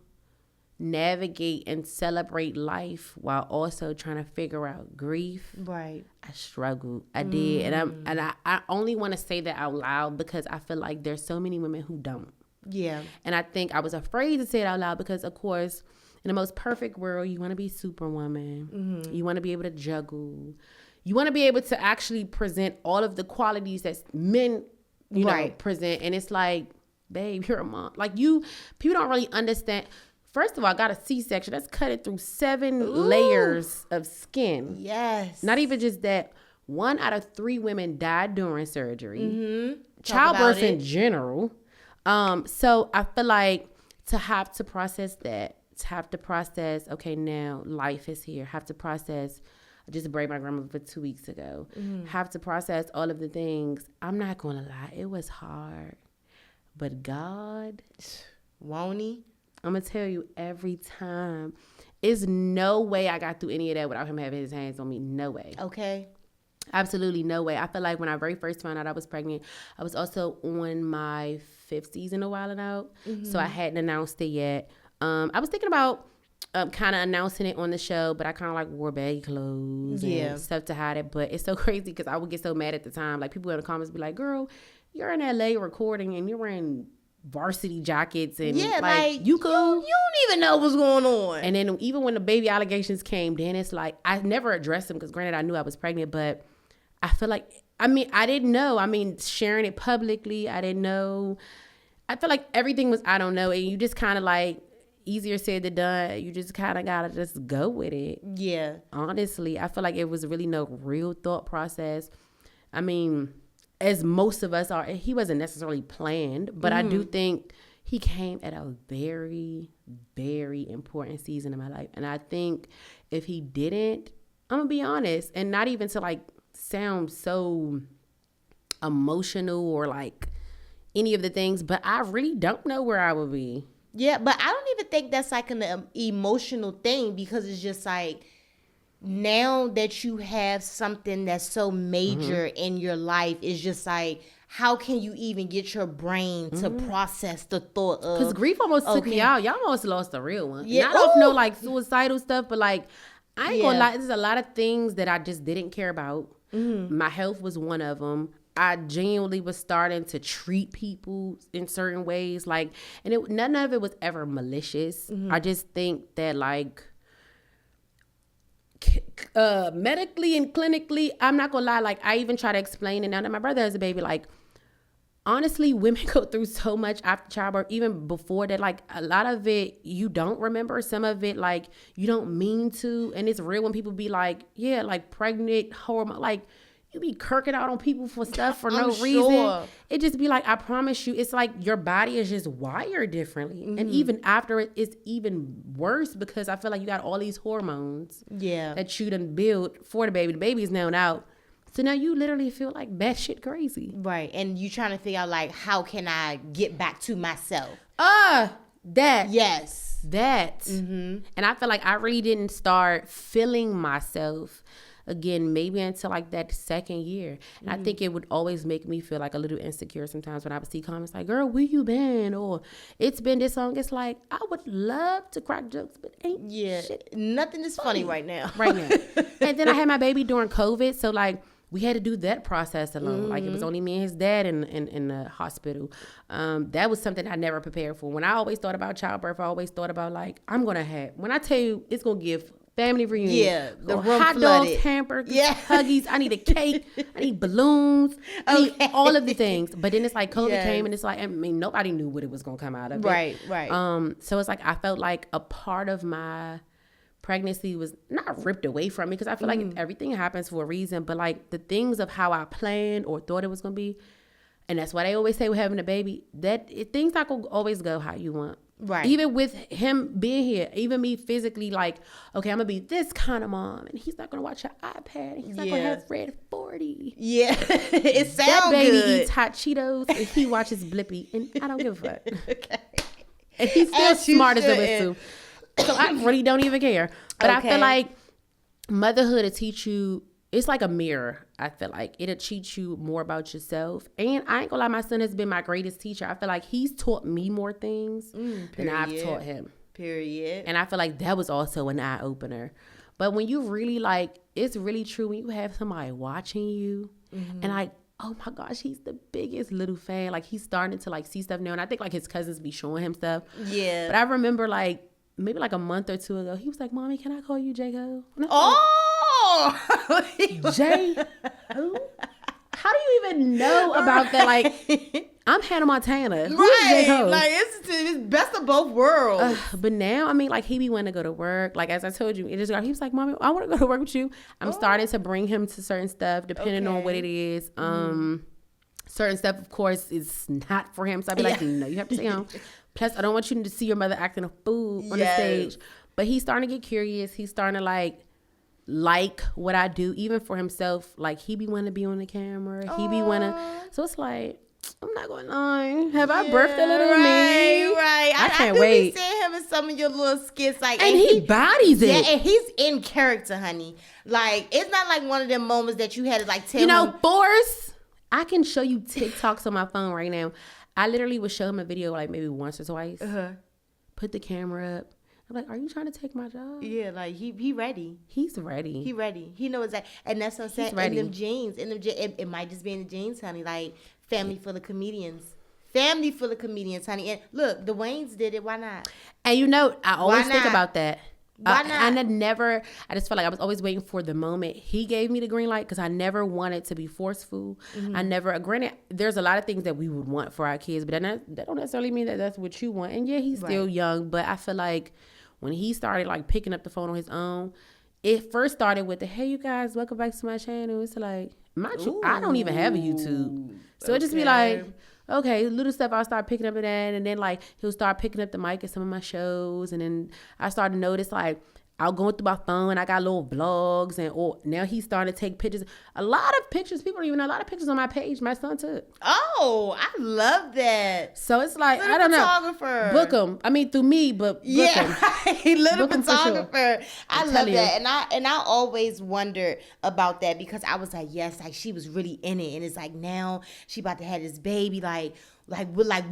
B: navigate and celebrate life while also trying to figure out grief.
A: Right.
B: I struggled. I did. And I only want to say that out loud because I feel like there's so many women who don't.
A: Yeah.
B: And I think I was afraid to say it out loud because, of course, in the most perfect world, you want to be superwoman. You want to be able to juggle. You want to be able to actually present all of the qualities that men, you know, present. And it's like, babe, you're a mom. Like people don't really understand. First of all, I got a C-section. That's cut it through 7 layers of skin.
A: Yes.
B: Not even just that. 1 out of 3 women died during surgery. Childbirth in general. So I feel like to have to process that, to have to process, okay, now life is here. Have to process, I just buried my grandmother for 2 weeks ago. Have to process all of the things. I'm not going to lie. It was hard. But God,
A: won't he?
B: I'm going to tell you every time. There's no way I got through any of that without him having his hands on me. No way.
A: Okay.
B: Absolutely no way. I feel like when I very first found out I was pregnant, I was also on my 5th season of Wild 'N Out. So I hadn't announced it yet. I was thinking about kind of announcing it on the show, but I kind of like wore baggy clothes and stuff to hide it. But it's so crazy because I would get so mad at the time. Like people in the comments be like, girl, you're in LA recording and you're wearing varsity jackets and like you cool.
A: You don't even know what's going on.
B: And then even when the baby allegations came, then it's like I never addressed them because granted I knew I was pregnant, but I feel like, I mean, I didn't know. I mean, sharing it publicly, I didn't know. I feel like everything was, I don't know. And you just kind of like, easier said than done. You just kind of got to just go with it.
A: Yeah.
B: Honestly, I feel like it was really no real thought process. I mean, as most of us are, he wasn't necessarily planned, but I do think he came at a very, very important season in my life. And I think if he didn't, I'm going to be honest, and not even to like sound so emotional or like any of the things, but I really don't know where I would be.
A: Yeah, but I don't even think that's like an emotional thing because it's just like now that you have something that's so major in your life, it's just like, how can you even get your brain to process the thought of...
B: Because grief almost took me out. Y'all almost lost a real one.
A: Yeah.
B: Not off no like suicidal stuff, but like, I ain't gonna lie, there's a lot of things that I just didn't care about. My health was one of them. I genuinely was starting to treat people in certain ways. Like, and none of it was ever malicious. I just think that like, medically and clinically, I'm not gonna lie, like I even try to explain it now that my brother has a baby, like honestly, women go through so much after childbirth, even before that, like a lot of it you don't remember, some of it like you don't mean to, and it's real when people be like, yeah, like pregnant, hormone, like you be kirking out on people for stuff for no reason. It just be like, I promise you, it's like your body is just wired differently. And even after it, it's even worse because I feel like you got all these hormones that you done build for the baby. The baby is now out. So now you literally feel like batshit crazy.
A: Right. And you trying to figure out like, how can I get back to myself?
B: That.
A: Yes.
B: That. And I feel like I really didn't start feeling myself again, maybe until like that second year. And I think it would always make me feel like a little insecure sometimes when I would see comments like, girl, where you been? Or it's been this long. It's like, I would love to crack jokes, but ain't shit.
A: Nothing is funny right now.
B: Right now. And then I had my baby during COVID. So like, we had to do that process alone. Like it was only me and his dad in the hospital. That was something I never prepared for. When I always thought about childbirth, I always thought about like, I'm going to have, when I tell you it's going to give family reunion.
A: Yeah, the
B: Or
A: room
B: hot
A: flooded.
B: dogs, hamburgers,
A: Yeah.
B: Huggies. I need a cake. I need balloons. I need
A: Okay.
B: all of the things. But then it's like COVID
A: Yes.
B: came, and it's like, I mean, nobody knew what it was gonna come out of.
A: Right,
B: it.
A: right.
B: So it's like I felt like a part of my pregnancy was not ripped away from me, because I feel like everything happens for a reason. But like the things of how I planned or thought it was gonna be, and that's why they always say with having a baby, things not gonna always go how you want.
A: Right.
B: Even with him being here, even me physically, like, okay, I'm gonna be this kind of mom, and he's not gonna watch an iPad, and he's not gonna have Red 40.
A: Yeah, it sounds
B: That baby
A: good.
B: eats hot Cheetos, and he watches Blippi, and I don't give a fuck.
A: Okay.
B: And he's still
A: As you
B: smart as a
A: shouldn't.
B: whistle. So I really don't even care. But I
A: Okay.
B: feel like motherhood will teach you, it's like a mirror. I feel like it'll teach you more about yourself. And I ain't gonna lie, my son has been my greatest teacher. I feel like he's taught me more things than I've
A: period.
B: taught him.
A: Period.
B: And I feel like that was also an eye opener. But when you really like, it's really true when you have somebody watching you and like, oh my gosh, he's the biggest little fan. Like he's starting to like see stuff now. And I think like his cousins be showing him stuff.
A: Yeah.
B: But I remember like maybe like a month or two ago, he was like, Mommy, can I call you J-Ho?
A: Oh!
B: J who? How do you even know about that? Like, I'm Hannah Montana. Who is J-Ho?
A: Like it's best of both worlds.
B: But now, I mean, like, he be wanting to go to work. Like, as I told you, he was like, Mommy, I want to go to work with you. I'm starting to bring him to certain stuff, depending on what it is. Certain stuff, of course, is not for him. So I'd be like, no, you have to stay home. Plus, I don't want you to see your mother acting a fool on the stage. But he's starting to get curious. He's starting to, like what I do, even for himself. Like, he be wanting to be on the camera. He be wanting to. So it's like, I'm not going on. Have I birthed a little me?
A: Right.
B: I can't
A: do
B: wait.
A: be seeing him in some of your little skits, like,
B: And he bodies it.
A: Yeah, and he's in character, honey. Like, it's not like one of them moments that you had to like tell him.
B: Force. I can show you TikToks on my phone right now. I literally would show him a video like maybe once or twice. Put the camera up. I'm like, are you trying to take my job?
A: Yeah, like he ready.
B: He's ready.
A: He ready. He knows that, and that's what I'm saying.
B: ready.
A: In them jeans, it might just be in the jeans, honey. Like family full of comedians. Family full of comedians, honey. And look, the Waynes did it. Why not?
B: And I always think
A: not?
B: about that.
A: Why not?
B: I just felt like I was always waiting for the moment he gave me the green light, because I never wanted to be forceful. I never, granted, there's a lot of things that we would want for our kids, but that don't necessarily mean that that's what you want. And yeah, he's still young, but I feel like when he started like picking up the phone on his own, it first started with the, hey, you guys, welcome back to my channel. It's like, I don't even have a YouTube. So it just be like, okay, little stuff I'll start picking up at that. And then like he'll start picking up the mic at some of my shows. And then I started to notice like I'll go through my phone. I got little vlogs, and now he's starting to take pictures. A lot of pictures. People don't even know. A lot of pictures on my page my son took.
A: Oh, I love that.
B: So it's like,
A: Little
B: I don't
A: photographer.
B: know. Book him. I mean, through me, but book him.
A: Right. Little
B: Book him for sure.
A: photographer. I love
B: telling you.
A: that. And I always wondered about that, because I was like, yes, like she was really in it. And it's like now she about to have this baby. Like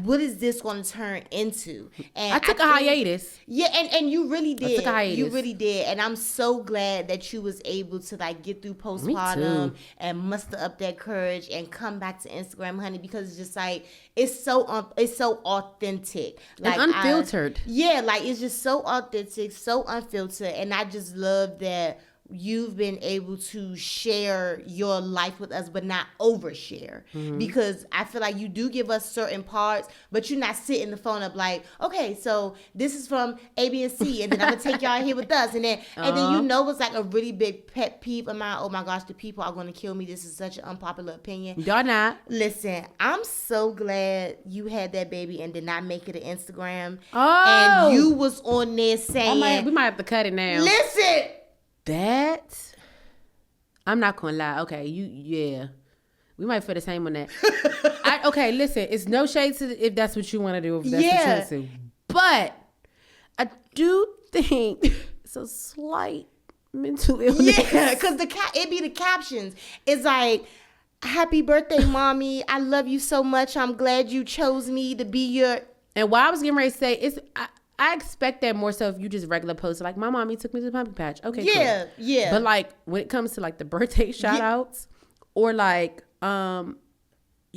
A: what is this going to turn into? And
B: I took a
A: think-
B: hiatus.
A: Yeah, and you really did.
B: took a hiatus.
A: You really did. And I'm so glad that you was able to like get through postpartum and muster up that courage and come back to Instagram, honey, because it's just like it's so authentic. Like
B: And unfiltered.
A: Like it's just so authentic, so unfiltered, and I just love that you've been able to share your life with us, but not overshare. Because I feel like you do give us certain parts, but you're not sitting the phone up like, okay, so this is from A, B, and C, and then I'm gonna take y'all here with us, and then it's like a really big pet peeve of mine. Oh my gosh, the people are gonna kill me. This is such an unpopular opinion.
B: Y'all not.
A: Listen, I'm so glad you had that baby and did not make it to Instagram.
B: Oh.
A: And you was on there saying,
B: We might have to cut it now.
A: listen.
B: That, I'm not gonna lie. Okay, we might feel the same on that. Okay, listen, it's no shade to if that's what you want to do, if that's what you want to. But I do think it's a slight mental illness.
A: Yeah, because it be the captions. It's like, happy birthday, mommy. I love you so much. I'm glad you chose me to be your.
B: And while I was getting ready to say, I expect that more so if you just regular post, like, my mommy took me to the pumpkin patch. Okay, cool.
A: Yeah.
B: But like when it comes to like the birthday shout outs or like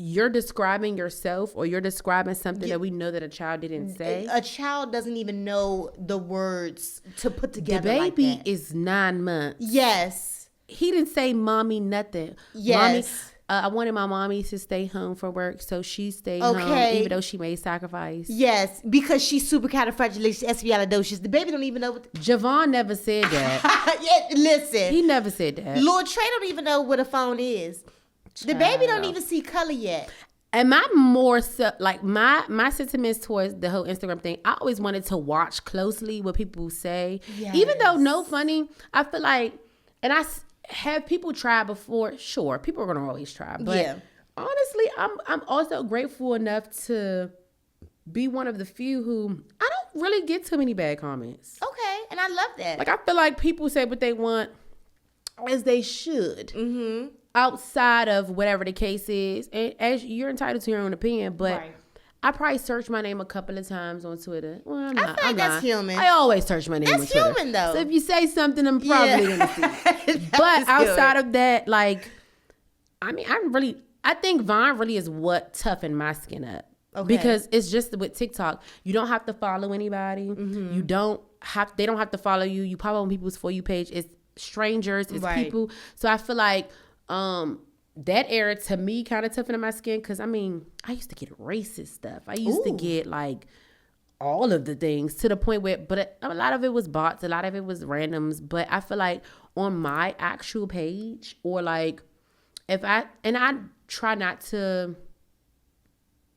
B: you're describing yourself or you're describing something that we know that a child didn't say.
A: A child doesn't even know the words to put together.
B: The baby
A: like that.
B: is 9 months.
A: Yes.
B: He didn't say mommy nothing.
A: Yes.
B: Mommy, I wanted my mommy to stay home for work, so she stayed home even though she made sacrifice.
A: Yes, because she's supercalifragilisticexpialidocious. The baby don't even know what.
B: Javon never said that.
A: Yeah, listen.
B: He never said that.
A: Lord Trey don't even know what a phone is. The baby don't even see color yet.
B: And my more so, like my sentiments towards the whole Instagram thing, I always wanted to watch closely what people say.
A: Yes.
B: Even though no funny, I feel like, and I have people try before. Sure, people are gonna always try, but honestly, I'm also grateful enough to be one of the few who I don't really get too many bad comments.
A: Okay, and I love that.
B: Like I feel like people say what they want as they should. Mm-hmm. Outside of whatever the case is, and as you're entitled to your own opinion, but I probably searched my name a couple of times on Twitter. Well, I'm not.
A: I feel like that's human.
B: I always search my name on Twitter.
A: That's human, though.
B: So if you say something, I'm probably gonna see it. But outside of that, like, I mean, I think Vine really is what toughened my skin up. Okay. Because it's just with TikTok, you don't have to follow anybody. Mm-hmm. They don't have to follow you. You pop on people's For You page. It's strangers. It's people. So I feel like that era to me kind of toughened my skin because I mean I used to get racist stuff. I used to get like all of the things to the point where, but a lot of it was bots, a lot of it was randoms. But I feel like on my actual page or like I try not to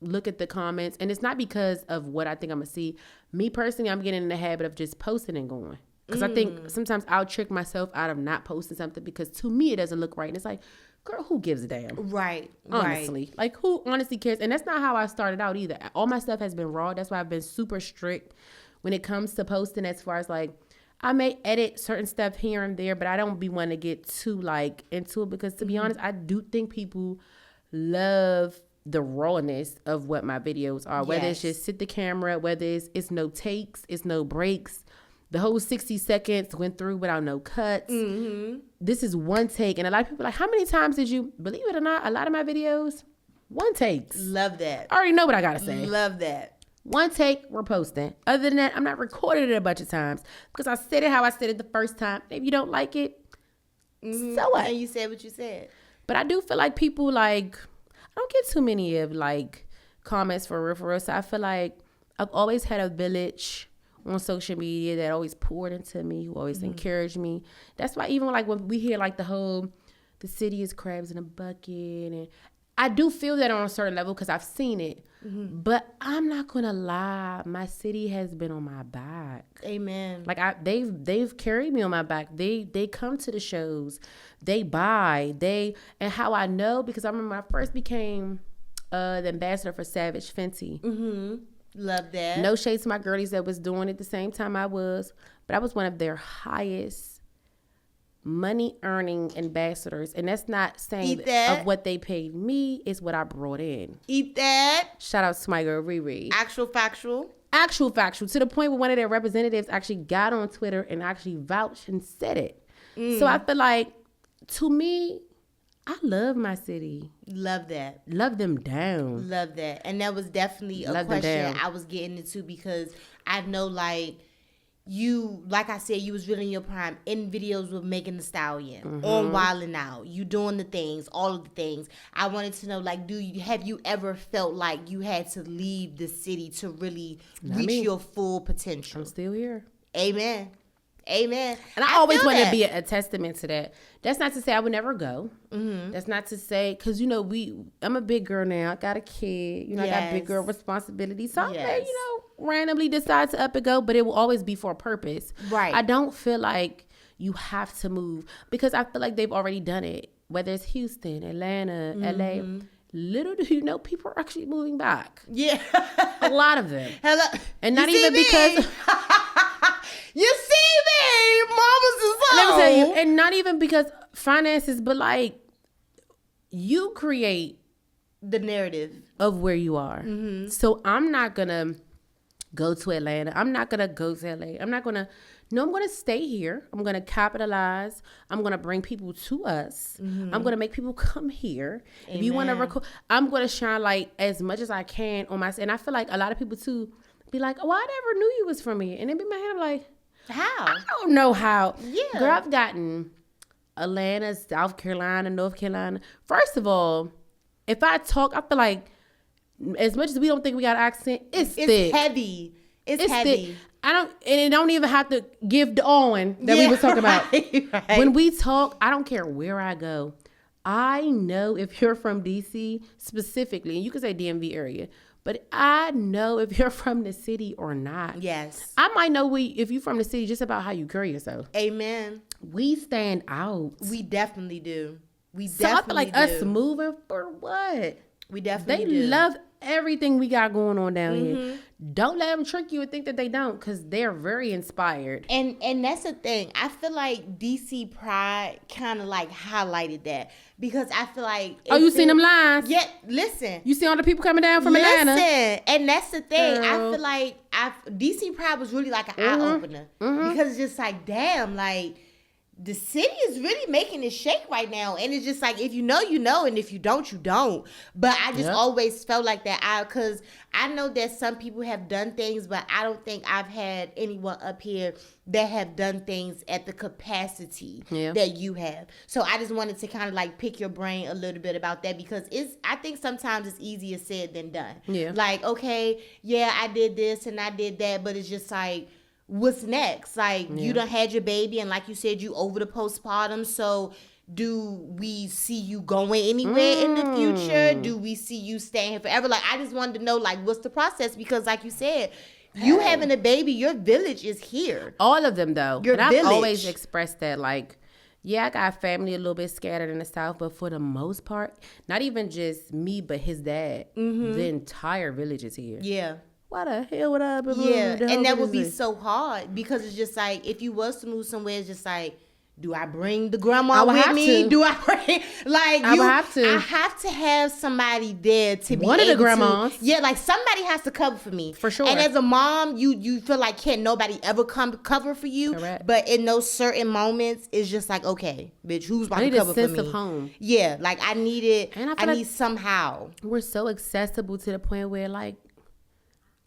B: look at the comments, and it's not because of what I think I'm gonna see. Me personally, I'm getting in the habit of just posting and going. Because I think sometimes I'll trick myself out of not posting something because to me it doesn't look right. And it's like, girl, who gives a damn?
A: Right.
B: Honestly.
A: Right.
B: Like, who honestly cares? And that's not how I started out either. All my stuff has been raw. That's why I've been super strict when it comes to posting, as far as like, I may edit certain stuff here and there, but I don't be wanting to get too like into it because to be honest, I do think people love the rawness of what my videos are. Whether it's just sit the camera, whether it's no takes, it's no breaks. The whole 60 seconds went through without no cuts. Mm-hmm. This is one take. And a lot of people are like, how many times did you, believe it or not, a lot of my videos, one takes.
A: Love that.
B: I already know what I got to say.
A: Love that.
B: One take, we're posting. Other than that, I'm not recording it a bunch of times because I said it how I said it the first time. If you don't like it, so what?
A: And you said what you said.
B: But I do feel like people like, I don't get too many of like comments for real. So I feel like I've always had a village on social media that always poured into me, who always encouraged me. That's why even like when we hear like the city is crabs in a bucket, and I do feel that on a certain level because I've seen it. Mm-hmm. But I'm not gonna lie, my city has been on my back.
A: Amen.
B: Like they've carried me on my back. They come to the shows, they buy, and how I know because I remember when I first became the ambassador for Savage Fenty. Mm-hmm.
A: Love that.
B: No shade to my girlies that was doing it the same time I was, but I was one of their highest money earning ambassadors. And that's not saying of what they paid me, is what I brought in.
A: Eat that.
B: Shout out to my girl Riri.
A: Actual factual,
B: to the point where one of their representatives actually got on Twitter and actually vouched and said it. So I feel like, to me, I love my city.
A: Love that.
B: Love them down.
A: Love that. And that was definitely a question I was getting into because I know like you, like I said, you was really in your prime in videos with Megan Thee Stallion, on Wildin' Out, you doing the things, all of the things. I wanted to know like, have you ever felt like you had to leave the city to really reach your full potential?
B: I'm still here.
A: Amen. Amen.
B: And I always want to be a testament to that. That's not to say I would never go. Mm-hmm. That's not to say, because, you know, I'm a big girl now. I got a kid. You know, I got big girl responsibilities. So I may, you know, randomly decide to up and go, but it will always be for a purpose.
A: Right.
B: I don't feel like you have to move because I feel like they've already done it. Whether it's Houston, Atlanta, LA. Little do you know, people are actually moving back.
A: Yeah.
B: A lot of them.
A: Hello.
B: And not even because...
A: You see me, mama's is home.
B: Let me tell you, and not even because finances, but like you create
A: the narrative
B: of where you are. Mm-hmm. So I'm not gonna go to Atlanta. I'm not going to go to LA. I'm going to stay here. I'm going to capitalize. I'm going to bring people to us. I'm going to make people come here.
A: Amen.
B: If you want to record, I'm going to shine light as much as I can on my, and I feel like a lot of people too be like, oh, I never knew you was from here. And then be my head, I'm like,
A: how?
B: I don't know how.
A: Yeah.
B: Girl, I've gotten Atlanta, South Carolina, North Carolina. First of all, if I talk, I feel like as much as we don't think we got an accent, it's thick.
A: Heavy. It's heavy.
B: Thick. And it don't even have to give the on that we was talking about.
A: Right.
B: When we talk, I don't care where I go. I know if you're from DC specifically, and you can say DMV area, but I know if you're from the city or not.
A: Yes.
B: I might know if you're from the city just about how you carry yourself.
A: Amen.
B: We stand out.
A: We definitely do.
B: So I feel like us moving for what?
A: We definitely
B: They
A: do.
B: love everything we got going on down here. Don't let them trick you and think that they don't, because they're very inspired.
A: And that's the thing. I feel like DC Pride kind of like highlighted that, because I feel like
B: You seen them lines?
A: Yeah, listen.
B: You see all the people coming down from Atlanta?
A: And that's the thing.
B: Girl.
A: I feel like DC Pride was really like an eye opener, because it's just like, damn, like the city is really making it shake right now. And it's just like, if you know, you know, and if you don't, you don't. But I just always felt like that, because I know that some people have done things, but I don't think I've had anyone up here that have done things at the capacity that you have. So I just wanted to kind of like pick your brain a little bit about that, because I think sometimes it's easier said than done.
B: Yeah.
A: Like, okay, yeah, I did this and I did that, but it's just like, what's next? Like, you done had your baby, and like you said, you over the postpartum. So do we see you going anywhere in the future? Do we see you staying here forever? Like, I just wanted to know, like, what's the process? Because like you said, you having a baby, your village is here.
B: All of them, though.
A: Your
B: and
A: village.
B: I've always expressed that, like, yeah, I got family a little bit scattered in the South, but for the most part, not even just me, but his dad, the entire village is here.
A: Yeah.
B: Why the hell would I?
A: Yeah, and that would be so hard, because it's just like, if you was to move somewhere, it's just like, do I bring the grandma with me? Do I bring, like,
B: I would have to.
A: I have to have somebody there to be
B: one of the
A: able
B: grandmas.
A: Yeah, like somebody has to cover for me.
B: For sure.
A: And as a mom, you feel like can't nobody ever come cover for you.
B: Correct.
A: But in those certain moments, it's just like, okay, bitch, who's about
B: I need
A: to cover
B: a sense
A: for me?
B: of home.
A: Yeah, like I need it.
B: And I
A: I
B: feel like
A: need somehow.
B: We're so accessible to the point where, like,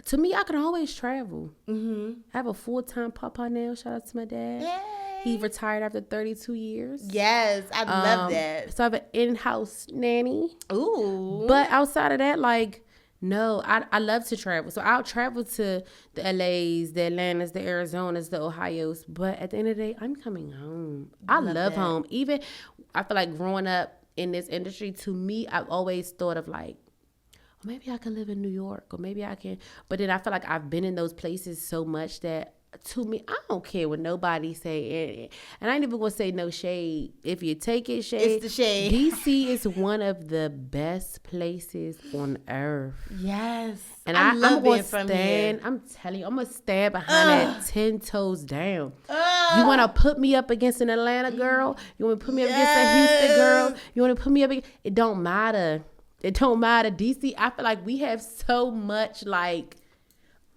B: to me, I can always travel. I have a full-time papa now. Shout out to my dad.
A: Yay.
B: He retired after 32 years.
A: Yes, I love that.
B: So I have an in-house nanny.
A: Ooh.
B: But outside of that, like, no, I love to travel. So I'll travel to the LAs, the Atlantas, the Arizonas, the Ohios. But at the end of the day, I'm coming home. I love
A: that.
B: home. Even, I feel like growing up in this industry, to me, I've always thought of like, maybe I can live in New York, or maybe I can. But then I feel like I've been in those places so much that, to me, I don't care what nobody say. And I ain't even gonna say no shade. If you take it, shade.
A: It's the shade.
B: DC is one of the best places on earth.
A: Yes.
B: And
A: I love
B: I'm gonna
A: being from here.
B: I'm telling you, I'm gonna stand behind that 10 toes down. You wanna put me up against an Atlanta girl? You wanna put me up against a Houston girl? You wanna put me up against, it don't matter. It don't matter. DC, I feel like we have so much, like,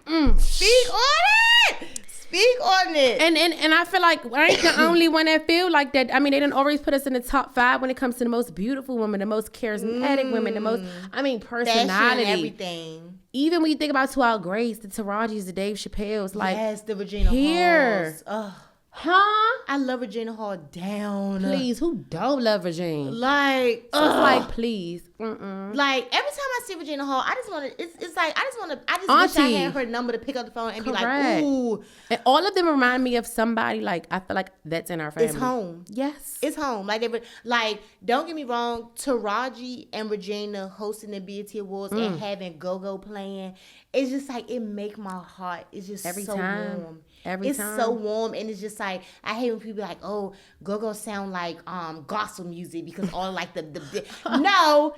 A: Speak on it. Speak on it.
B: And I feel like I ain't the only one that feel like that. I mean, they didn't always put us in the top 5 when it comes to the most beautiful women, the most charismatic women, the most, I mean, personality.
A: Fashion, everything.
B: Even when you think about To Our Grace, the Tarajis, the Dave Chappelle's, like,
A: Yes, the Regina
B: here.
A: Halls. Ugh.
B: huh?
A: I love Regina Hall down.
B: Please, who don't love Virginia?
A: Like,
B: So it's like, please. Mm-mm.
A: like every time I see Regina Hall, I just want to. It's like I just wish I
B: Auntie.
A: had her number to pick up the phone and
B: Correct.
A: be like, ooh,
B: And all of them remind me of somebody, like, I feel like that's in our family.
A: it's home.
B: Yes.
A: It's home. Like they were, like, don't get me wrong, Taraji and Regina hosting the BET Awards and having Go-Go playing, it's just like, it make my heart. It's just
B: Every
A: so
B: time.
A: warm.
B: Every
A: it's
B: time.
A: so warm, and it's just like, I hate when when people be like, oh, go-go sound like gospel music because all like the no,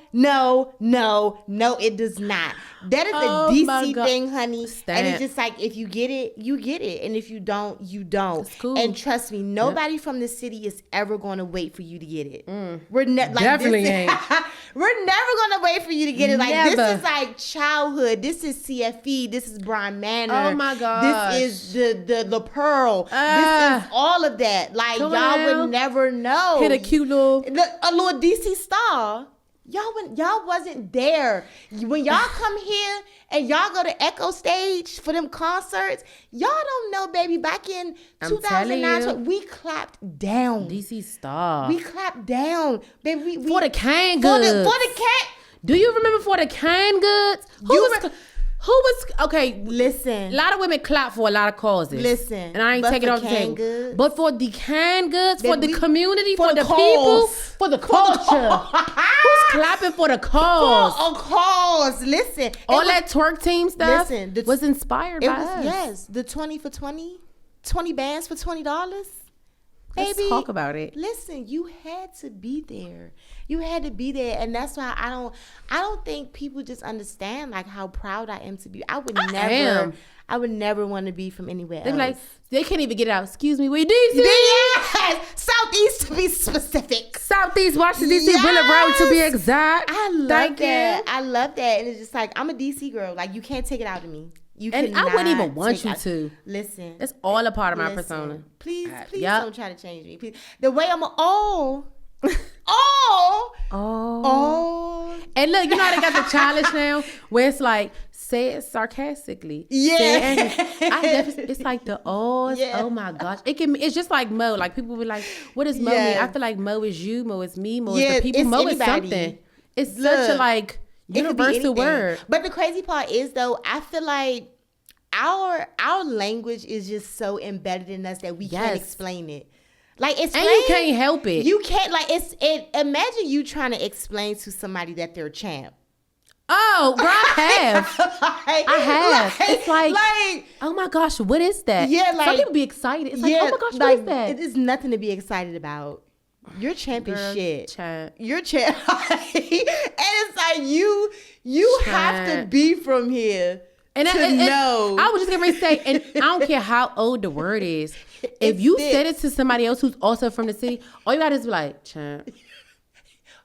A: it does not. That is a DC thing, honey. And it's just like, if you get it, you get it. And if you don't, you don't.
B: Cool.
A: And trust me, nobody from the city is ever going to wait for you to get it. We're
B: definitely ain't.
A: We're never going to wait for you to get it. Like,
B: Never.
A: this is like childhood. This is CFE. This is Brian Manor.
B: Oh my gosh.
A: This is the Pearl. This is all of that. Like, y'all would never know.
B: Hit a cute little
A: DC star. Y'all wasn't there. When y'all come here and y'all go to Echo Stage for them concerts, y'all don't know, baby. Back in 2009, we clapped down.
B: DC star.
A: We clapped down, baby. We
B: for the canned goods.
A: For the cat.
B: Do you remember for the canned goods? Who was okay?
A: Listen,
B: a lot of women clap for a lot of causes.
A: Listen,
B: and I ain't taking off the table. But for the canned goods, for the community, for the people, for the culture, who's clapping for the cause?
A: For a cause. Listen,
B: all that twerk team stuff.
A: Listen,
B: was inspired by us.
A: Yes, the 20 for 20 bands for $20.
B: Let's
A: Baby,
B: talk about it.
A: Listen, you had to be there. You had to be there, and that's why I don't think people just understand like how proud I am to be. I would never want to be from anywhere else.
B: They're like, they can't even get out. Excuse me, we DC?
A: Yes! Southeast to be specific.
B: Southeast Washington DC, Willard Road to be exact.
A: I love that. I love that, and it's just like, I'm a DC girl. Like, you can't take it out of me.
B: And I wouldn't even want you to.
A: Listen.
B: That's all a part of my persona.
A: Please don't try to change me. Please. The way I'm oh.
B: And look, you know how they got the challenge now where it's like, say it sarcastically.
A: Yeah.
B: It's like the ohs. Yeah. Oh my gosh. It's just like Mo. Like, people be like, what does Mo mean? I feel like Mo is you, Mo is me, Mo is the people. Mo is something. It's such a like universal word.
A: But the crazy part is though, I feel like our language is just so embedded in us that we can't explain it. Like, and
B: you can't help it.
A: You can't, like, imagine you trying to explain to somebody that they're a champ.
B: Oh, girl, I have. It's like, oh my gosh, what is that?
A: Yeah, like,
B: some people be excited. It's like, oh my gosh, what is that?
A: It is nothing to be excited about. You're champ is shit.
B: Champ.
A: You're champ. And it's like, you have to be from here. And
B: I was just gonna say, and I don't care how old the word is. If you said it to somebody else who's also from the city, all you gotta do is be like, champ.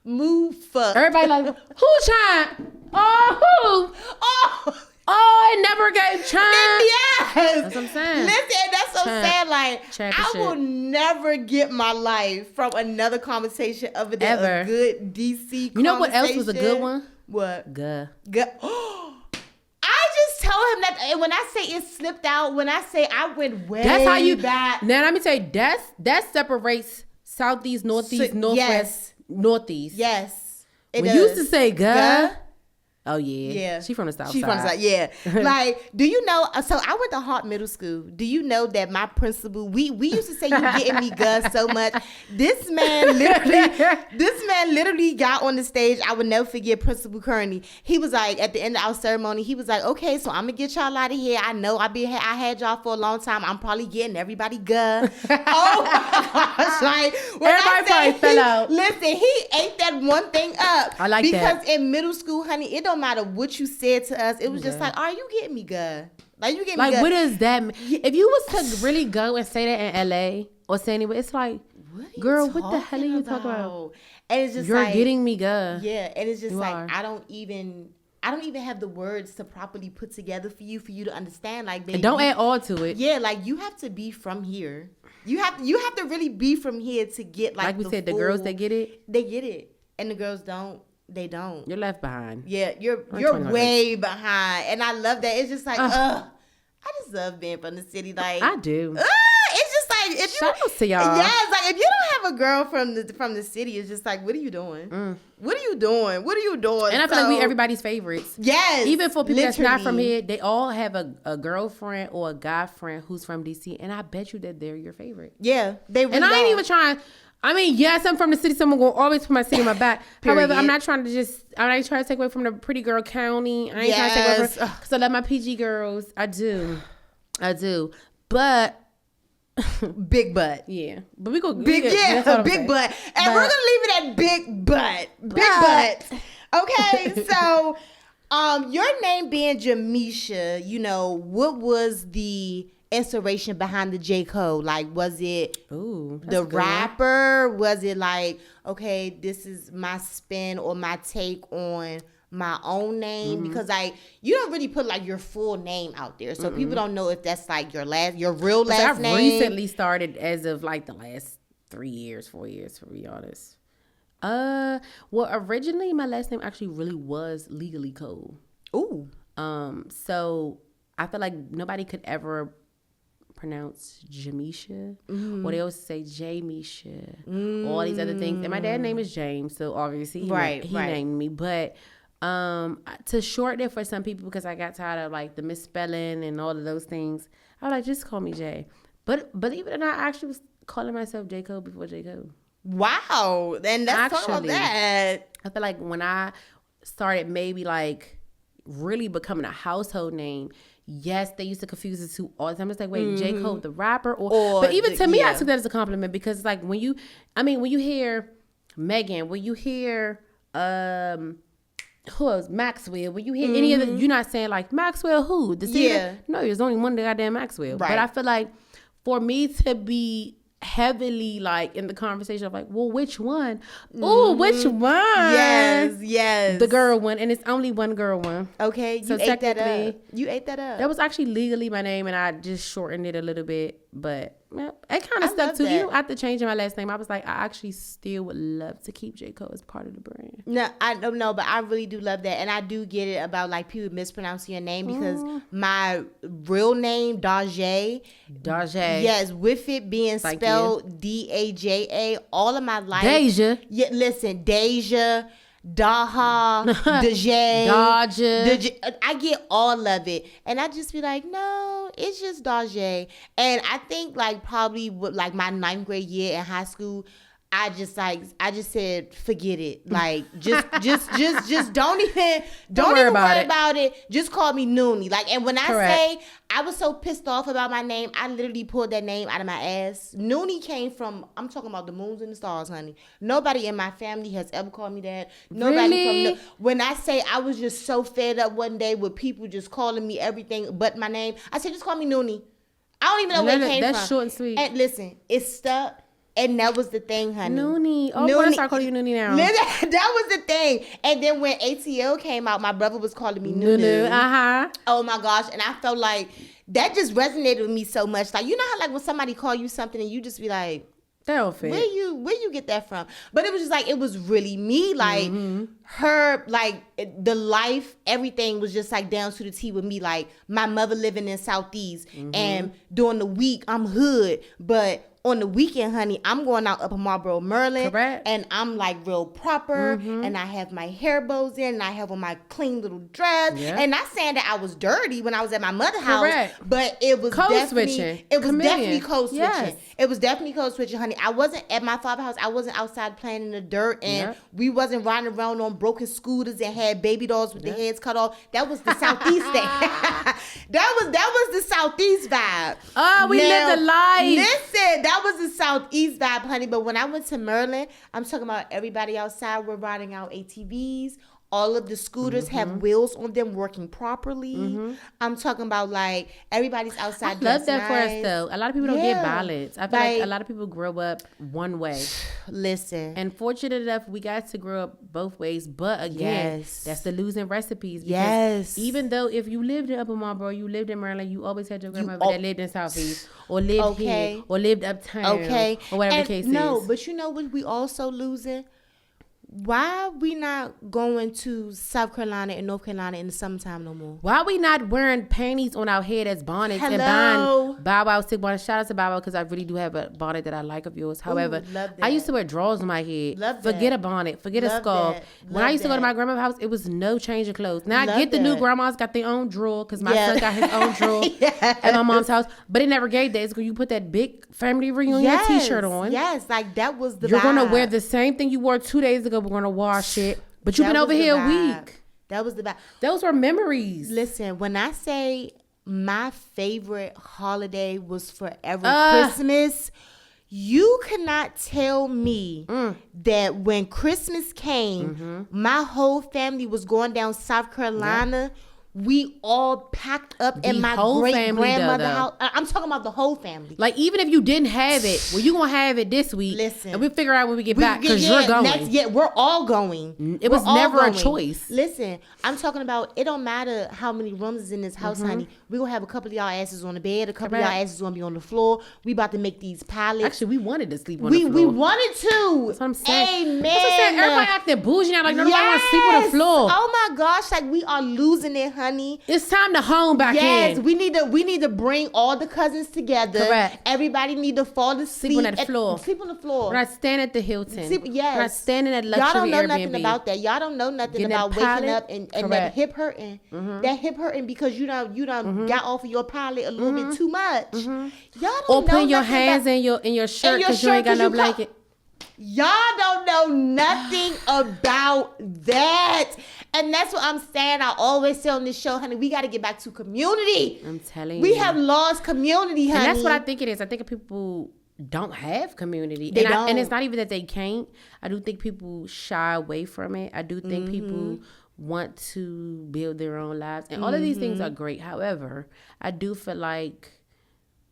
A: Move fuck.
B: Everybody like, who champ? Oh, who? Oh, it never gave champ.
A: Yes.
B: That's what I'm saying.
A: Listen, that's what I'm saying. Like, I will never get my life from another conversation other than a good DC conversation.
B: You know what else was a good one?
A: What?
B: Guh.
A: I just told him that, and when I say it slipped out, when I say I went way
B: that's how you
A: back.
B: Now let me tell you, that separates Southeast, Northeast, Northwest, Northeast.
A: Yes.
B: We used to say guh. Oh yeah. She from the South side.
A: From the South, yeah. Like, do you know, so I went to Hart Middle School. Do you know that my principal, we used to say you getting me Gus so much. This man literally got on the stage. I would never forget Principal Kearney. He was like, at the end of our ceremony, he was like, okay, so I'm gonna get y'all out of here. I know I had y'all for a long time. I'm probably getting everybody Gus. Oh my gosh. Like,
B: everybody probably fell out.
A: Listen, he ate that one thing up.
B: I like that.
A: Because in middle school, honey, it don't matter what you said to us. It was just like, are you getting me good? Like, you get me
B: like,
A: good.
B: what does that mean? If you was to really go and say that in LA or say anywhere, it's like, girl, what the hell are you talking about?
A: And it's just
B: you're
A: like,
B: getting me good.
A: Yeah, and it's just like, I don't even have the words to properly put together for you to understand. Like, baby,
B: and don't add all to it.
A: Yeah, like, you have to be from here. You have to really be from here to get like we said,
B: the girls that get it,
A: they get it, and the girls don't. They don't.
B: You're left behind.
A: Yeah, you're way behind, and I love that. It's just like, I just love being from the city. Like,
B: I do.
A: It's just like, if
B: shout out to y'all.
A: Yes, like, if you don't have a girl from the city, it's just like, what are you doing? What are you doing? What are you doing?
B: And I feel like we everybody's favorites.
A: Yes,
B: even for people that's not from here, they all have a girlfriend or a guy friend who's from DC, and I bet you that they're your favorite.
A: Yeah, they really
B: and I ain't even trying. I mean, yes, I'm from the city, so I'm gonna always put my city in my back. However, I'm not trying to take away from the pretty girl county. I ain't trying to take away from, because I love my PG girls. I do. But
A: Big butt.
B: Yeah, but we go
A: big butt, and we're gonna leave it at big butt. Okay, so your name being Jamisha, you know, what was the inspiration behind the J. Cole? Like, was it the rapper? Was it like, okay, this is my spin or my take on my own name? Because like, you don't really put like your full name out there, so people don't know if that's like your real last name.
B: I've recently started as of like the last 3 years, 4 years, to be honest. Well, originally my last name actually really was legally Cole.
A: Ooh.
B: So I feel like nobody could ever pronounce Jamisha, or they always say Jamisha, all these other things. And my dad's name is James, so obviously he named me. But to shorten it for some people, because I got tired of like the misspelling and all of those things, I was like, just call me Jay. But believe it or not, I actually was calling myself J. Cole before J. Cole.
A: Wow. Then let's talk about that.
B: I feel like when I started maybe like really becoming a household name, yes, they used to confuse the two all the time. It's like, wait, J. Cole, the rapper? Or but even to me, I took that as a compliment, because like when you hear Megan, when you hear who else? Maxwell. When you hear any of the, you're not saying like Maxwell who? The singer? No, there's only one goddamn Maxwell. Right. But I feel like for me to be heavily like in the conversation of like, well, which one? Oh, which one?
A: Yes.
B: The girl one, and it's only one girl one.
A: Okay,
B: so
A: ate that up. You ate that up.
B: That was actually legally my name, and I just shortened it a little bit, but yeah, it kind of stuck too. You know, after changing my last name, I was like, I actually still would love to keep J. Cole as part of the brand.
A: No, I don't know, but I really do love that, and I do get it about like people mispronouncing your name, because my real name Dajae. Yes, with it being spelled Daja, all of my life.
B: Deja.
A: Yeah, listen, Deja. Daha, Dajae, I get all of it, and I just be like, no, it's just Dajae. And I think like probably with like my 9th grade year in high school, I just said, forget it. Like, just don't even worry about it. Just call me Noonie. Like, and when I say I was so pissed off about my name, I literally pulled that name out of my ass. Noonie came from, I'm talking about the moons and the stars, honey. Nobody in my family has ever called me that. Nobody when I say I was just so fed up one day with people just calling me everything but my name, I said, just call me Noonie. I don't even know where it came from.
B: That's short and sweet.
A: And listen, it stuck. And that was the thing, honey.
B: Noonie. Oh, I'm going to start calling you Noonie now.
A: That was the thing. And then when ATL came out, my brother was calling me Nunu. Oh, my gosh. And I felt like that just resonated with me so much. Like, you know how like when somebody call you something and you just be like,
B: that don't fit.
A: Where you get that from? But it was just like, it was really me. Like, her, like, the life, everything was just like down to the T with me. Like, my mother living in Southeast. And during the week, I'm hood. But on the weekend, honey, I'm going out Upper Marlboro, Maryland.
B: Correct.
A: And I'm like real proper. And I have my hair bows in. And I have on my clean little dress. Yeah. And not saying that I was dirty when I was at my mother's house. But it was definitely code switching. Yes. It was definitely code switching, honey. I wasn't at my father's house. I wasn't outside playing in the dirt. And we wasn't riding around on broken scooters and had baby dolls with their heads cut off. That was the Southeast thing. that was the Southeast vibe.
B: Oh, we lived a life.
A: Listen, that was the Southeast vibe, honey. But when I went to Maryland, I'm talking about everybody outside. We're riding out ATVs. All of the scooters have wheels on them working properly. I'm talking about like everybody's outside.
B: I love that for us though. A lot of people don't get balance. I feel like a lot of people grow up one way.
A: Listen.
B: And fortunate enough, we got to grow up both ways. But again, that's the losing recipes. Even though if you lived in Upper Marlboro, you lived in Maryland, you always had your grandmother that lived in Southeast or lived here or lived uptown or whatever the case is.
A: No, but you know what we also losing? Why we not going to South Carolina and North Carolina in the summertime no more?
B: Why we not wearing panties on our head as bonnets and buying Bow Wow stick bonnets? Shout out to Bow Wow because I really do have a bonnet that I like of yours. However, I used to wear drawers on my head. Forget a bonnet. Forget a scarf. When I used to go to my grandma's house, it was no change of clothes. Now I get the new grandmas got their own drawer because my son got his own drawer at my mom's house. But it never gave that. It's because you put that big family reunion t-shirt on.
A: Yes, like that was the
B: You're
A: vibe.
B: going to wear the same thing you wore 2 days ago. We're going to wash it. But you've been over here a week.
A: That was the vibe.
B: Those were memories.
A: Listen, when I say my favorite holiday was forever Christmas. You cannot tell me that when Christmas came, my whole family was going down South Carolina. We all packed up in my great grandmother's house. I'm talking about the whole family.
B: Like, even if you didn't have it, well, you gonna have it this week.
A: Listen,
B: and we'll figure out when we get back because you're going.
A: We're all going.
B: It was never a choice.
A: Listen, I'm talking about. It don't matter how many rooms is in this house, honey. We gonna have a couple of y'all asses on the bed. A couple of y'all asses gonna be on the floor. We about to make these pallets.
B: Actually, we wanted to sleep on the floor.
A: We wanted to.
B: That's what I'm saying.
A: Amen.
B: That's what I'm saying. Everybody acting bougie now. Like, nobody want to sleep on the floor.
A: Oh my gosh! Like, we are losing it, honey.
B: It's time to home back in.
A: Yes, we need to bring all the cousins together.
B: Correct.
A: Everybody need to fall asleep.
B: Sleep on that floor.
A: Sleep on the floor.
B: We're not standing at the Hilton.
A: Yes.
B: We're not standing at luxury Airbnb.
A: Y'all don't know nothing about that. Y'all don't know nothing about waking up and that hip hurting. That hip hurting because you done got off of your pallet a little bit too much. Y'all don't know
B: or putting your
A: nothing
B: hands in your shirt because you ain't got no blanket.
A: Y'all don't know nothing about that. And that's what I'm saying. I always say on this show, honey, we got to get back to community.
B: I'm telling you.
A: We have lost community, honey.
B: And that's what I think it is. I think people don't have community. And it's not even that they can't. I do think people shy away from it. I do think people want to build their own lives. And all of these things are great. However, I do feel like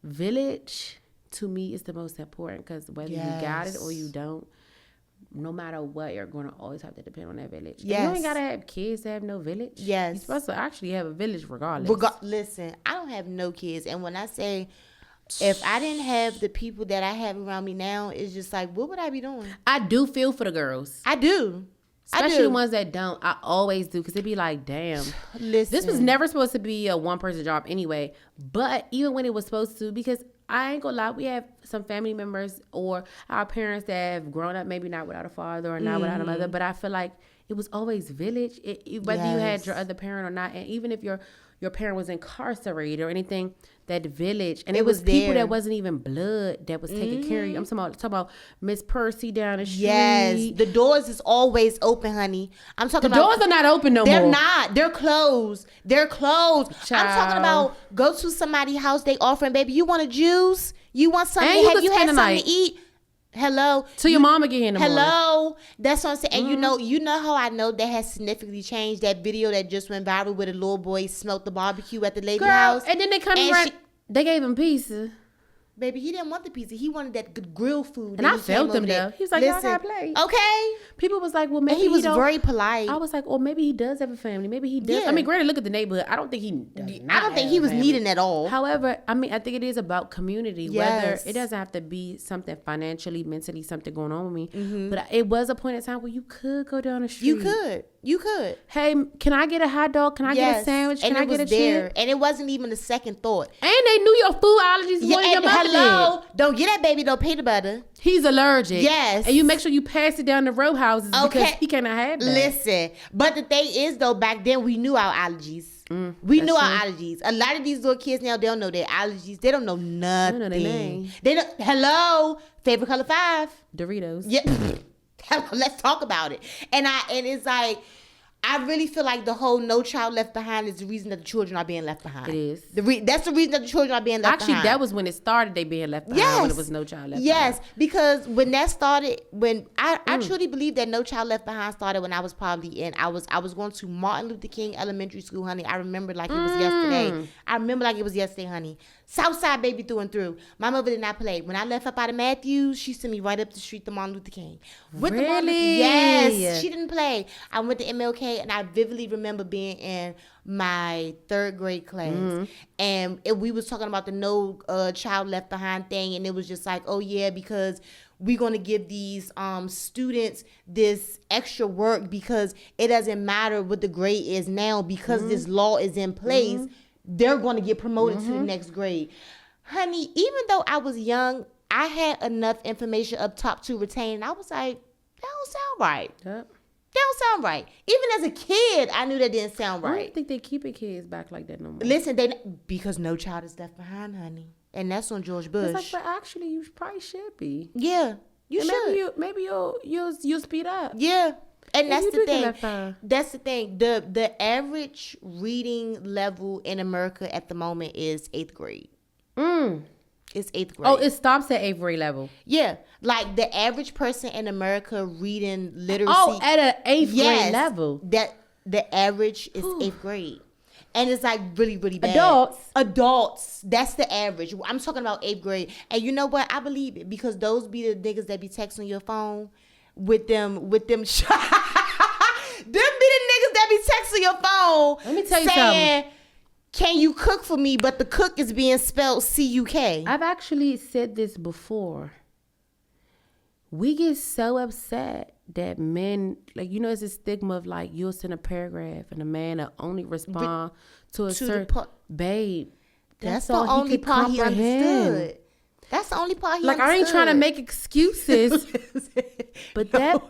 B: village, to me, is the most important because whether you got it or you don't, no matter what, you're going to always have to depend on that village. Yes. You ain't got to have kids to have no village.
A: Yes.
B: You're supposed to actually have a village regardless.
A: Listen, I don't have no kids. And when I say, if I didn't have the people that I have around me now, it's just like, what would I be doing?
B: I do feel for the girls.
A: I do.
B: Especially the ones that don't. I always do because it'd be like, damn. Listen. This was never supposed to be a one-person job anyway. But even when it was supposed to, because I ain't gonna lie, we have some family members or our parents that have grown up maybe not without a father or not without a mother, but I feel like it was always village, whether you had your other parent or not. And even if your parent was incarcerated or anything, that village, and it was people that wasn't even blood that was taking care of you. I'm talking about Miss Percy down the street.
A: Yes, the doors is always open, honey. I'm talking about
B: the doors are not open no more.
A: They're not. They're closed. Child. I'm talking about go to somebody's house. They offering, baby, you want a juice? You want something? Have you had something to eat? Hello.
B: To your mom again in the morning.
A: Hello. That's what I'm saying. And you know how I know that has significantly changed. That video that just went viral where the little boy smelt the barbecue at the lady's house.
B: And then they come around. They gave him pizza.
A: Baby, he didn't want the pizza. He wanted that good grill food.
B: And I felt him though. He was like, y'all got plate.
A: Okay.
B: People was like, well, maybe
A: he was very polite.
B: I was like, well, maybe he does have a family. Maybe he does. Yeah. I mean, granted, look at the neighborhood. I don't think he does. I
A: don't think he was needing at all.
B: However, I mean, I think it is about community. Yes. Whether it doesn't have to be something financially, mentally, something going on with me. But it was a point in time where you could go down the street.
A: You could.
B: Hey, can I get a hot dog? Can I get a sandwich? Can I get a chip?
A: And it wasn't even a second thought.
B: And they knew your food allergies more than your mother did.
A: Don't get that baby no peanut butter.
B: He's allergic.
A: Yes.
B: And you make sure you pass it down the row houses because he cannot have that.
A: Listen, but the thing is though, back then we knew our allergies. We knew our allergies. A lot of these little kids now, they don't know their allergies. They don't know nothing. They don't know their name. They don't. Hello, favorite color 5?
B: Doritos.
A: Yeah. Let's talk about it. And it's like, I really feel like the whole No Child Left Behind is the reason that the children are being left behind.
B: It is.
A: That's the reason that the children are being left behind.
B: Actually, that was when it started, they being left behind, when it was No Child Left Behind.
A: Yes, because when that started, when I truly believe that No Child Left Behind started when I was probably I was going to Martin Luther King Elementary School, honey. I remember like it was yesterday. I remember like it was yesterday, honey. Southside baby through and through. My mother did not play. When I left up out of Matthews, she sent me right up the street to Martin Luther King.
B: Really?
A: Yes, she didn't play. I went to MLK and I vividly remember being in my 3rd grade class, and we was talking about the No Child Left Behind thing, and it was just like, oh yeah, because we're going to give these students this extra work because it doesn't matter what the grade is now because this law is in place. They're going to get promoted to the next grade. Honey, even though I was young, I had enough information up top to retain. I was like, that don't sound right. Yep. That don't sound right. Even as a kid, I knew that didn't sound right.
B: I don't think they keeping kids back like that no more.
A: Listen, because no child is left behind, honey. And that's on George Bush.
B: It's like, but actually, you probably should be.
A: Yeah, you should.
B: Maybe you'll speed up.
A: Yeah. And that's
B: you
A: the
B: drinking
A: thing.
B: that fine.
A: That's the thing. The average reading level in America at the moment is 8th grade. It's 8th grade.
B: Oh, it stops at 8th grade level.
A: Yeah, like the average person in America reading literacy.
B: Oh, at an 8th grade level.
A: That the average is 8th grade, and it's like really, really bad. Adults. That's the average. I'm talking about 8th grade, and you know what? I believe it because those be the niggas that be texting your phone with them. Them be the niggas that be texting your phone.
B: Let me tell you
A: saying,
B: something.
A: Can you cook for me? But the cook is being spelled C-U-K.
B: I've actually said this before. We get so upset that men, like, you know, it's a stigma of like, you'll send a paragraph and a man will only respond to a certain, babe.
A: That's the only part he understood. That's the only part he understood.
B: Like, I ain't trying to make excuses, but that's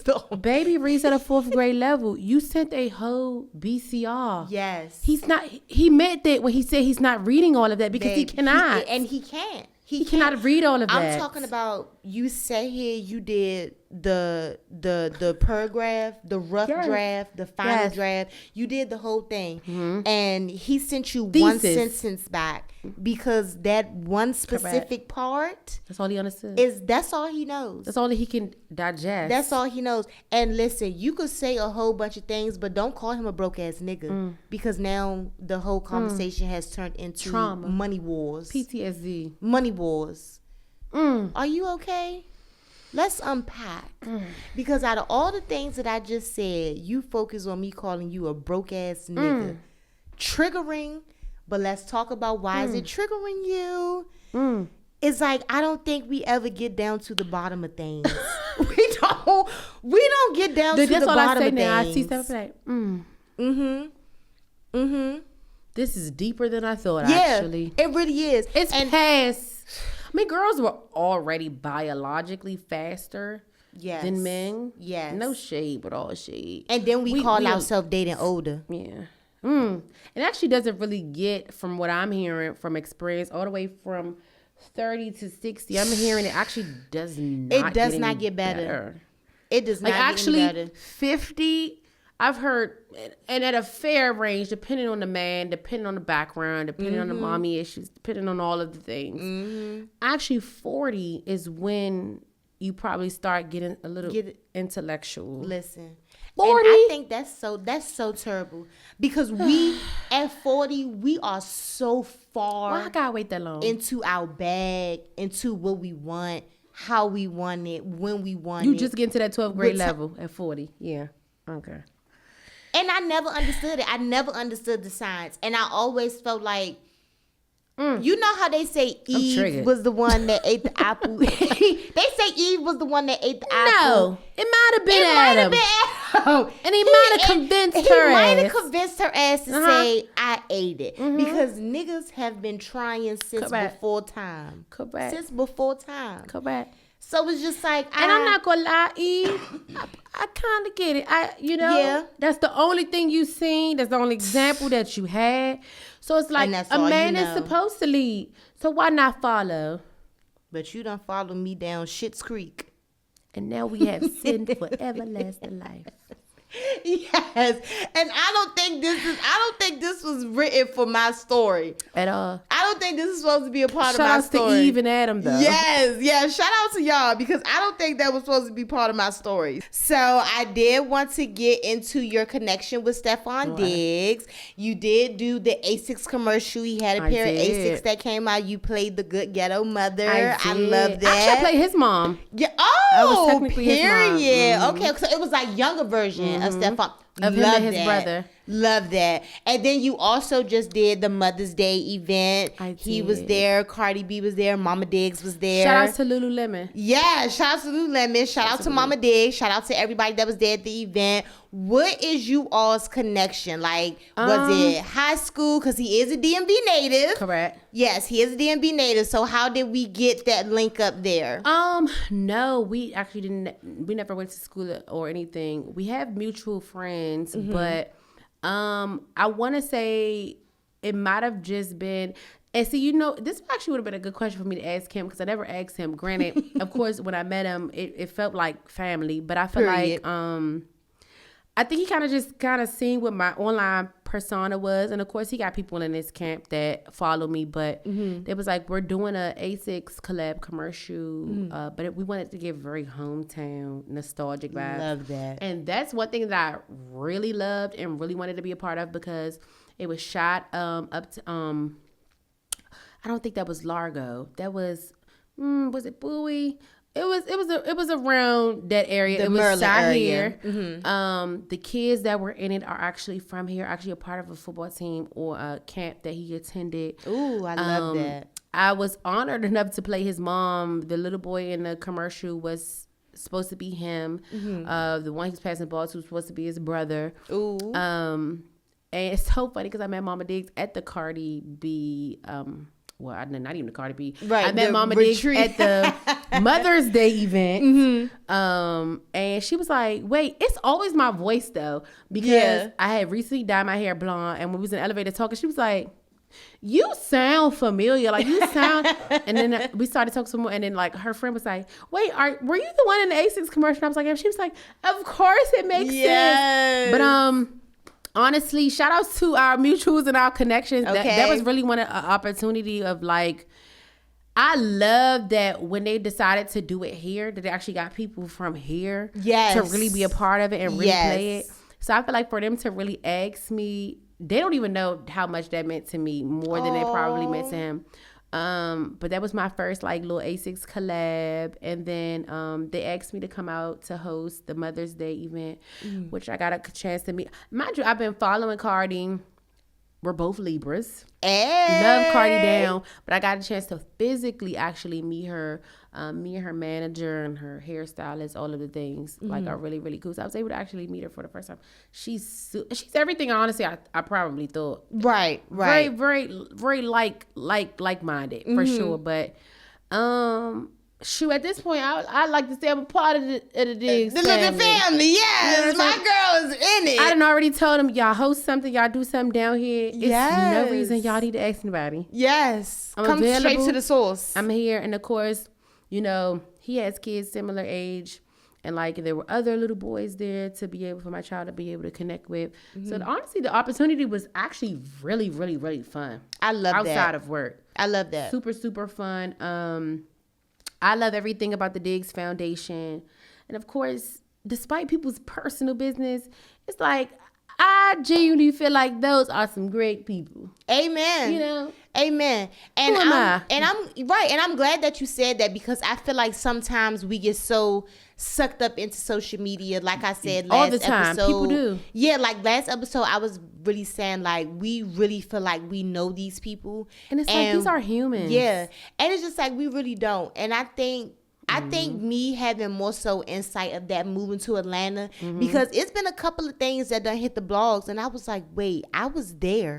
B: the baby reads at a 4th grade level. You sent a whole BCR.
A: Yes.
B: He meant that when he said he's not reading all of that because he cannot.
A: He can't.
B: He cannot read all of that.
A: I'm talking about you say here you did the paragraph, the rough draft, the final draft. You did the whole thing. And he sent you one sentence back because that one specific part.
B: That's all he understood.
A: That's all he knows.
B: That's all that he can digest.
A: That's all he knows. And listen, you could say a whole bunch of things, but don't call him a broke ass nigga because now the whole conversation has turned into
B: trauma,
A: money wars,
B: PTSD,
A: money wars. Are you okay? Let's unpack. Because out of all the things that I just said, you focus on me calling you a broke ass nigga. Triggering, but let's talk about why is it triggering you? It's like I don't think we ever get down to the bottom of things. we don't get down to the bottom of things.
B: Now. I see stuff like, this is deeper than I thought, actually.
A: It really is.
B: It's past. I mean, girls were already biologically faster than men.
A: Yes.
B: No shade, but all shade.
A: And then we call ourselves dating older.
B: Yeah. It actually doesn't really get, from what I'm hearing from experience, all the way from 30 to 60. I'm hearing it actually does not get better.
A: It does not get any better.
B: 50, I've heard, and at a fair range, depending on the man, depending on the background, depending on the mommy issues, depending on all of the things. Actually, 40 is when you probably start getting a little intellectual.
A: Listen.
B: 40?
A: And I think that's so terrible because we at 40 we are so far.
B: Why I gotta wait that long?
A: Into our bag, into what we want, how we want it, when we want it.
B: You just get to that 12th grade level at 40. Yeah. Okay.
A: And I never understood it. I never understood the signs, and I always felt like. You know how they say Eve was the one that ate the apple? They say Eve was the one that ate the apple.
B: No, it might have been Adam. And he might have convinced her ass. He might have
A: convinced her ass to say, I ate it. Because niggas have been trying since before time.
B: Correct.
A: Since before time.
B: Correct.
A: So it's just like,
B: and I'm not gonna lie, Eve. I kind of get it. That's the only thing you seen. That's the only example that you had. So it's like a man is supposed to lead. So why not follow?
A: But you done follow me down Schitt's Creek.
B: And now we have sin for everlasting life.
A: Yes. And I don't think this was written for my story.
B: At all.
A: I don't think this is supposed to be a part of my
B: Shout out
A: story.
B: to Eve and Adam, though.
A: Yes. Shout out to y'all because I don't think that was supposed to be part of my story. So I did want to get into your connection with Stefon Diggs. You did do the Asics commercial. He had a pair of Asics that came out. You played the good ghetto mother. I love that.
B: Actually, I played his mom.
A: Yeah.
B: I was technically
A: period.
B: His mom.
A: Okay, so it was like younger version of Stefon.
B: Of him and his brother.
A: Love that. And then you also just did the Mother's Day event. He was there. Cardi B was there. Mama Diggs was there.
B: Shout out to Lululemon.
A: Yeah, shout out to Lululemon. Shout out to Mama Diggs. Shout out to everybody that was there at the event. What is you all's connection? Like, was it high school? Because he is a DMV native.
B: Correct.
A: Yes, he is a DMV native. So how did we get that link up there?
B: No, we actually didn't. We never went to school or anything. We have mutual friends, but I want to say it might have just been. And see, this actually would have been a good question for me to ask him because I never asked him. Granted, of course, when I met him, it felt like family. But I feel like I think he kind of seen what my online persona was. And of course, he got people in this camp that follow me. But they was like, we're doing a Asics collab commercial. But we wanted to give very hometown nostalgic vibes.
A: Love that.
B: And that's one thing that I really loved and really wanted to be a part of because it was shot up to... I don't think that was Largo. That was it Bowie? It was around that area. It was
A: Maryland
B: shot
A: area.
B: here. The kids that were in it are actually from here, actually a part of a football team or a camp that he attended.
A: Ooh, I love that.
B: I was honored enough to play his mom. The little boy in the commercial was supposed to be him. The one he's passing the ball to was supposed to be his brother.
A: Ooh.
B: And it's so funny because I met Mama Diggs at the Cardi B well, not even the Cardi B.
A: Right,
B: I met Mama Diggs at the Mother's Day event. And she was like, wait, it's always my voice though. Because I had recently dyed my hair blonde. And when we was in the elevator talking, she was like, you sound familiar. Like, you sound... And then we started talking some more. And then, like, her friend was like, wait, were you the one in the Asics commercial? And I was like, yeah. She was like, of course it makes sense. But, honestly, shout outs to our mutuals and our connections. Okay. That was really an opportunity of like, I love that when they decided to do it here, that they actually got people from here to really be a part of it and really play it. So I feel like for them to really ask me, they don't even know how much that meant to me more than it probably meant to him. But that was my first like little Asics collab, and then they asked me to come out to host the Mother's Day event, which I got a chance to meet. Mind you, I've been following Cardi. We're both Libras.
A: Hey.
B: Love Cardi down, but I got a chance to physically actually meet her. Me and her manager and her hairstylist, all of the things like are really, really cool. So I was able to actually meet her for the first time. She's everything. Honestly, I probably thought.
A: Right.
B: Very, very, very like-minded for sure. But shoot, at this point, I like to say I'm a part of the Diggs family.
A: The family, yes. My girl is in it.
B: I done already told them, y'all host something, y'all do something down here. It's no reason y'all need to ask anybody.
A: Yes.
B: I'm
A: Come
B: available.
A: Straight to the source.
B: I'm here, and of course, he has kids similar age, and like there were other little boys there for my child to be able to connect with. So honestly, the opportunity was actually really, really, really fun.
A: I love that.
B: Outside of work.
A: I love that.
B: Super, super fun. I love everything about the Diggs Foundation. And of course, despite people's personal business, it's like, I genuinely feel like those are some great people.
A: Amen. Amen. And I'm glad that you said that, because I feel like sometimes we get so sucked up into social media. Like I said last
B: all the time,
A: episode,
B: people do.
A: Yeah, like last episode, I was really saying like we really feel like we know these people,
B: and it's like these are humans.
A: Yeah, and it's just like we really don't. And I think me having more so insight of that moving to Atlanta, because it's been a couple of things that done hit the blogs, and I was like, wait, I was there,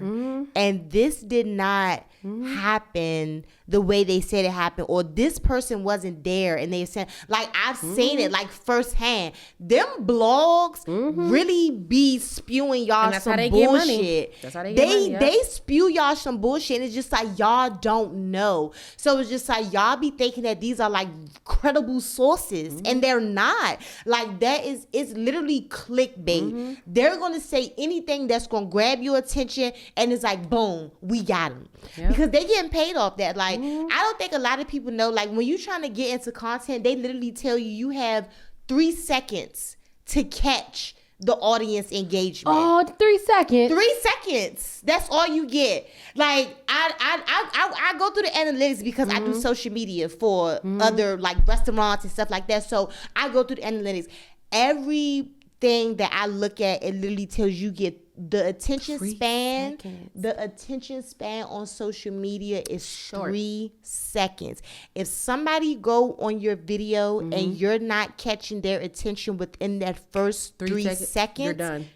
A: and this did not happen the way they said it happened, or this person wasn't there, and they said, like, I've seen it like firsthand. Them blogs really be spewing y'all some bullshit.
B: That's how they get money.
A: They spew y'all some bullshit, and it's just like y'all don't know. So it's just like y'all be thinking that these are like credible sources, and they're not. Like, it's literally clickbait. They're gonna say anything that's gonna grab your attention, and it's like, boom, we got them. Because they getting paid off that. Like, I don't think a lot of people know, like, when you're trying to get into content, they literally tell you have 3 seconds to catch the audience engagement.
B: Oh, 3 seconds.
A: 3 seconds. That's all you get. Like, I go through the analytics because I do social media for other like restaurants and stuff like that. So I go through the analytics. Everything that I look at, it literally tells you get the attention span. The attention span on social media is short. 3 seconds. If somebody go on your video and you're not catching their attention within that first 3 seconds,
B: you're done.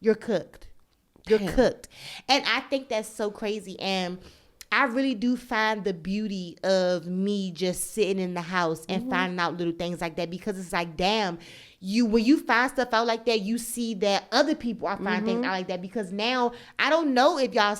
A: You're cooked. You're cooked. And I think that's so crazy. And I really do find the beauty of me just sitting in the house and finding out little things like that, because it's like, damn, when you find stuff out like that, you see that other people are finding things out like that. Because now I don't know if y'all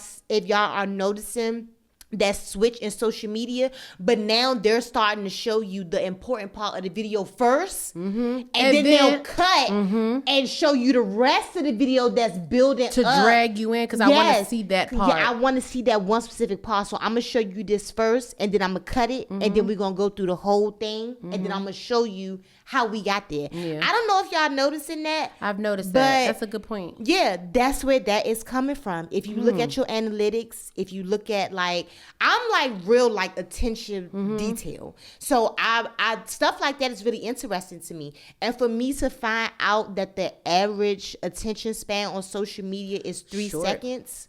A: are noticing that switch in social media, but now they're starting to show you the important part of the video first, and then they'll cut and show you the rest of the video that's building
B: to
A: up.
B: drag you in, because I want to see that part.
A: Yeah, I want to see that one specific part. So I'm gonna show you this first, and then I'm gonna cut it, and then we're gonna go through the whole thing, and then I'm gonna show you how we got there.
B: Yeah.
A: I don't know if y'all noticing that.
B: I've noticed that. That's a good point.
A: Yeah, that's where that is coming from. If you look at your analytics, if you look at I'm like real like attention detail. So I stuff like that is really interesting to me. And for me to find out that the average attention span on social media is 3 seconds.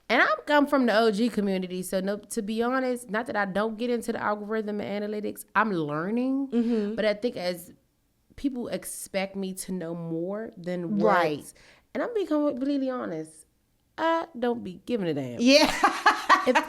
B: And I'm come from the OG community, so no, to be honest, not that I don't get into the algorithm and analytics, I'm learning. But I think as people expect me to know more than what,
A: Right.
B: and I'm being completely honest, I don't be giving a damn.
A: Yeah.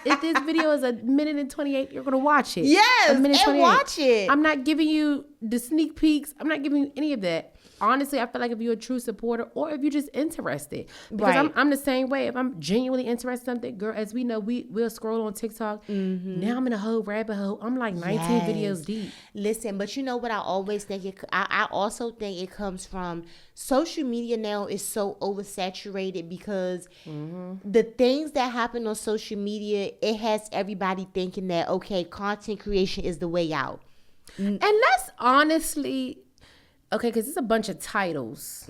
B: If this video is a minute and 28, you're gonna watch it.
A: Yes,
B: a minute
A: and watch it.
B: I'm not giving you the sneak peeks. I'm not giving you any of that. Honestly, I feel like if you're a true supporter or if you're just interested, because
A: Right.
B: I'm the same way. If I'm genuinely interested in something, girl, as we know, we'll scroll on TikTok. Now I'm in a whole rabbit hole. I'm like 19 videos deep.
A: Listen, but you know what I always think? I also think it comes from social media now is so oversaturated because the things that happen on social media, it has everybody thinking that, okay, content creation is the way out.
B: And let's honestly, okay, because it's a bunch of titles.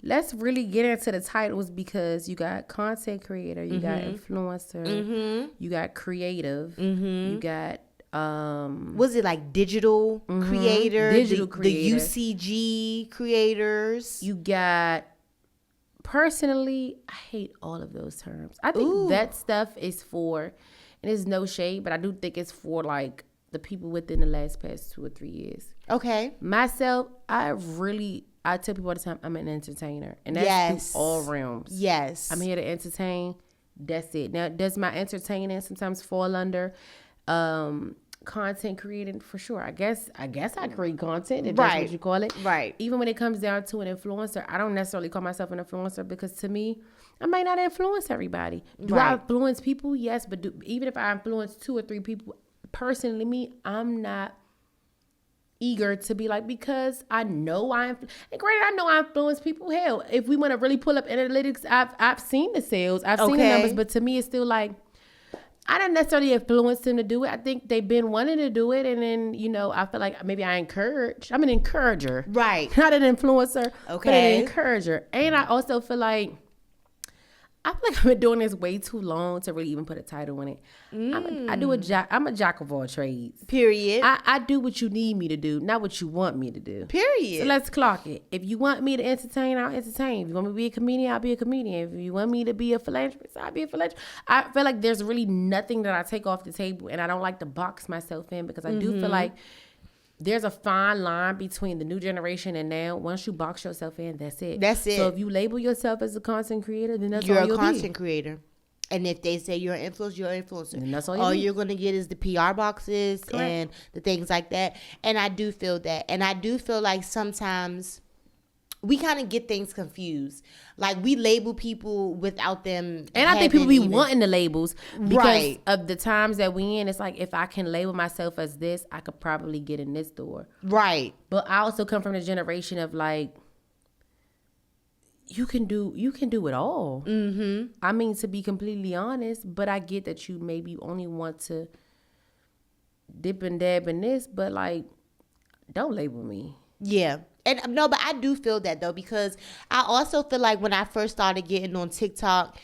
B: Let's really get into the titles, because you got content creator, you got influencer, you got creative, you got
A: Was it like digital creator,
B: Digital
A: the
B: creator.
A: UCG creators?
B: you got. Personally, I hate all of those terms. I think that stuff is for, and it's no shade, but I do think it's for like the people within the past 2 or 3 years.
A: Okay.
B: Myself, I tell people all the time, I'm an entertainer, and that's through all realms.
A: Yes.
B: I'm here to entertain. That's it. Now, does my entertaining sometimes fall under content creating? For sure. I guess I create content, if that's
A: Right.
B: what you call it.
A: Right.
B: Even when it comes down to an influencer, I don't necessarily call myself an influencer, because to me, I might not influence everybody. Do I
A: Right.
B: influence people? Yes, but even if I influence 2 or 3 people, personally, me, I'm not eager to be like, because I know and granted, I know I influence people. Hell, if we want to really pull up analytics, I've seen the sales, I've seen the
A: Okay.
B: numbers, but to me, it's still like, I didn't necessarily influence them to do it. I think they've been wanting to do it, and then, I feel like maybe I'm an encourager.
A: Right.
B: Not an influencer, but
A: Okay.
B: an encourager. And I also feel like I've been doing this way too long to really even put a title on it. I'm a jack of all trades.
A: Period.
B: I do what you need me to do, not what you want me to do.
A: Period.
B: So let's clock it. If you want me to entertain, I'll entertain. If you want me to be a comedian, I'll be a comedian. If you want me to be a philanthropist, I'll be a philanthropist. I feel like there's really nothing that I take off the table, and I don't like to box myself in, because I do feel like there's a fine line between the new generation and now. Once you box yourself in, that's it.
A: That's it.
B: So if you label yourself as a content creator, then that's
A: You're
B: all
A: a
B: you'll
A: content
B: be.
A: creator. And if they say you're an influencer, you're an influencer.
B: And that's all
A: all
B: you be.
A: you're going to get is the PR boxes
B: Correct.
A: and the things like that. And I do feel that. And I do feel like sometimes we kind of get things confused. Like, we label people without them.
B: And I think people be
A: having even-
B: wanting the labels because
A: Right.
B: of the times that we in. It's like, if I can label myself as this, I could probably get in this door.
A: Right.
B: But I also come from the generation of like, you can do it all. Mm-hmm. I mean, to be completely honest, but I get that you maybe only want to dip and dab in this, but like, don't label me.
A: Yeah. And no, but I do feel that though, because I also feel like when I first started getting on TikTok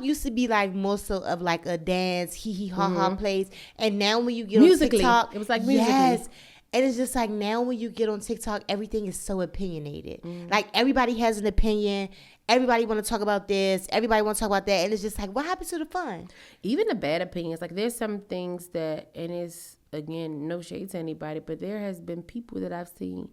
A: used to be like more so of like a dance, hee hee ha ha place. And now when you get
B: Musically.
A: on TikTok,
B: It was like musically.
A: Yes. And it's just like now when you get on TikTok, everything is so opinionated. Like, everybody has an opinion. Everybody want to talk about this. Everybody want to talk about that. And it's just like, what happened to the fun?
B: Even the bad opinions, like there's some things that, and it's, again, no shade to anybody, but there has been people that I've seen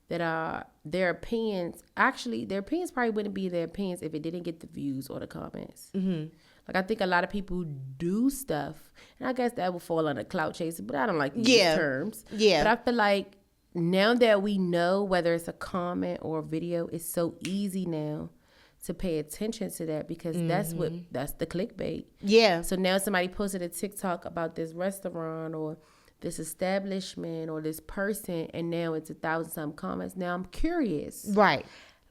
B: that are, their opinions probably wouldn't be their opinions if it didn't get the views or the comments. Like, I think a lot of people do stuff, and I guess that would fall under clout chasing, but I don't like these terms.
A: Yeah.
B: But I feel like now that we know whether it's a comment or a video, it's so easy now to pay attention to that because that's the clickbait.
A: Yeah.
B: So now somebody posted a TikTok about this restaurant or this establishment or this person, and now it's 1,000-some comments. Now I'm curious.
A: Right.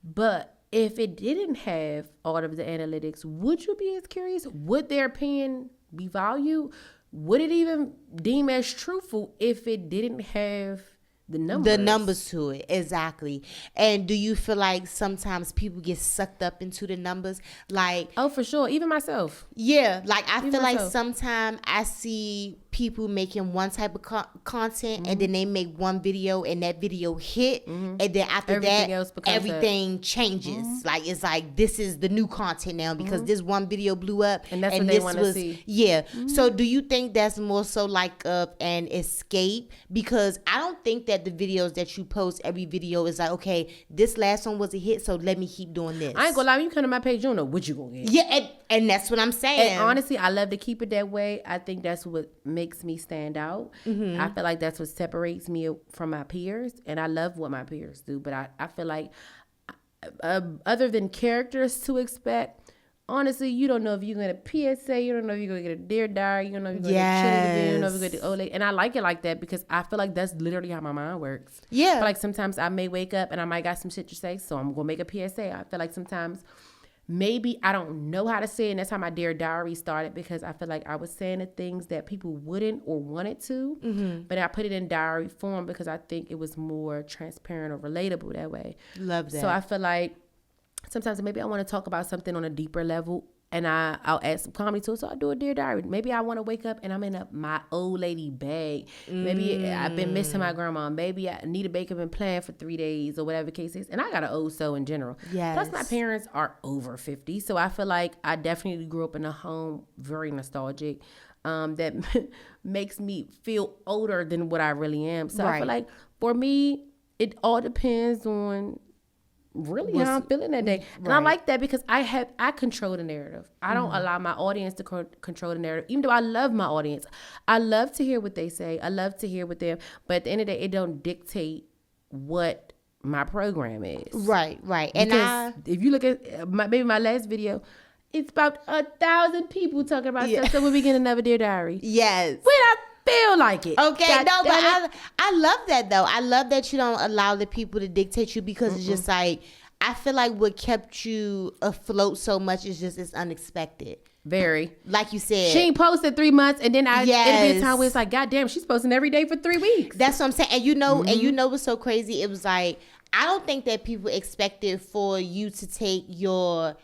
B: But if it didn't have all of the analytics, would you be as curious? Would their opinion be valued? Would it even deem as truthful if it didn't have the numbers
A: to it? Exactly. And do you feel like sometimes people get sucked up into the numbers? Like,
B: oh, for sure. Even myself.
A: Yeah. Like, I
B: Even
A: feel like
B: myself.
A: sometimes I see people making one type of content and then they make one video and that video hit. And then after
B: Everything
A: that,
B: else becomes
A: everything changes. Like, it's like, this is the new content now because this one video blew up.
B: And that's what they wanna see.
A: Yeah. So do you think that's more so like an escape? Because I don't think that the videos that you post, every video is like, okay, this last one was a hit, so let me keep doing this.
B: I ain't gonna lie, when you come to my page, you don't know what you gonna get.
A: Yeah, and that's what I'm saying.
B: And honestly, I love to keep it that way. I think that's what makes me stand out. I feel like that's what separates me from my peers. And I love what my peers do. But I feel like other than characters to expect, honestly, you don't know if you're going to PSA. You don't know if you're going to get a Dear Diary. You don't know if you're going to get Chilling. You don't know if you're going to get the Olay. And I like it like that because I feel like that's literally how my mind works.
A: Yeah.
B: I feel like sometimes I may wake up and I might got some shit to say, so I'm going to make a PSA. I feel like sometimes maybe I don't know how to say it, and that's how my Dear Diary started because I feel like I was saying the things that people wouldn't or wanted to, but I put it in diary form because I think it was more transparent or relatable that way.
A: Love that.
B: So I feel like sometimes maybe I want to talk about something on a deeper level and I'll add some comedy to it. So I'll do a Dear Diary. Maybe I want to wake up and I'm in my old lady bag. Maybe I've been missing my grandma. Maybe Anita Baker been playing for 3 days or whatever the case is. And I got an old soul in general.
A: Yes.
B: Plus my parents are over 50. So I feel like I definitely grew up in a home very nostalgic that makes me feel older than what I really am. So I feel like for me, it all depends on really how I'm feeling that day. And I like that because I control the narrative. I don't allow my audience to control the narrative. Even though I love my audience, I love to hear what they say. I love to hear what them. But at the end of the day, it don't dictate what my program is.
A: Right.
B: Because if you look at maybe my last video, it's about 1,000 people talking about stuff. So we'll be getting another Dear Diary.
A: Yes.
B: When I feel like it.
A: Okay, but I love that though. I love that you don't allow the people to dictate you because it's just like, I feel like what kept you afloat so much is just it's unexpected.
B: Very.
A: Like you said.
B: She ain't posted 3 months and then it'll be a time where it's like, God damn, she's posting every day for 3 weeks.
A: That's what I'm saying. And you know what's so crazy? It was like, I don't think that people expected for you to take your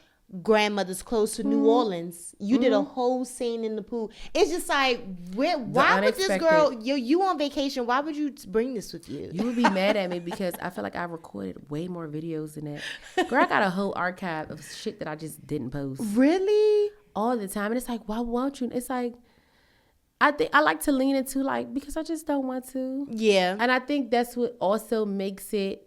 A: grandmother's clothes to New Orleans. You did a whole scene in the pool. It's just like, why would this girl, you on vacation, why would you bring this with you?
B: You would be mad at me because I feel like I recorded way more videos than that. Girl, I got a whole archive of shit that I just didn't post.
A: Really?
B: All the time. And it's like, why won't you? It's like, I think I like to lean into like, because I just don't want to.
A: Yeah.
B: And I think that's what also makes it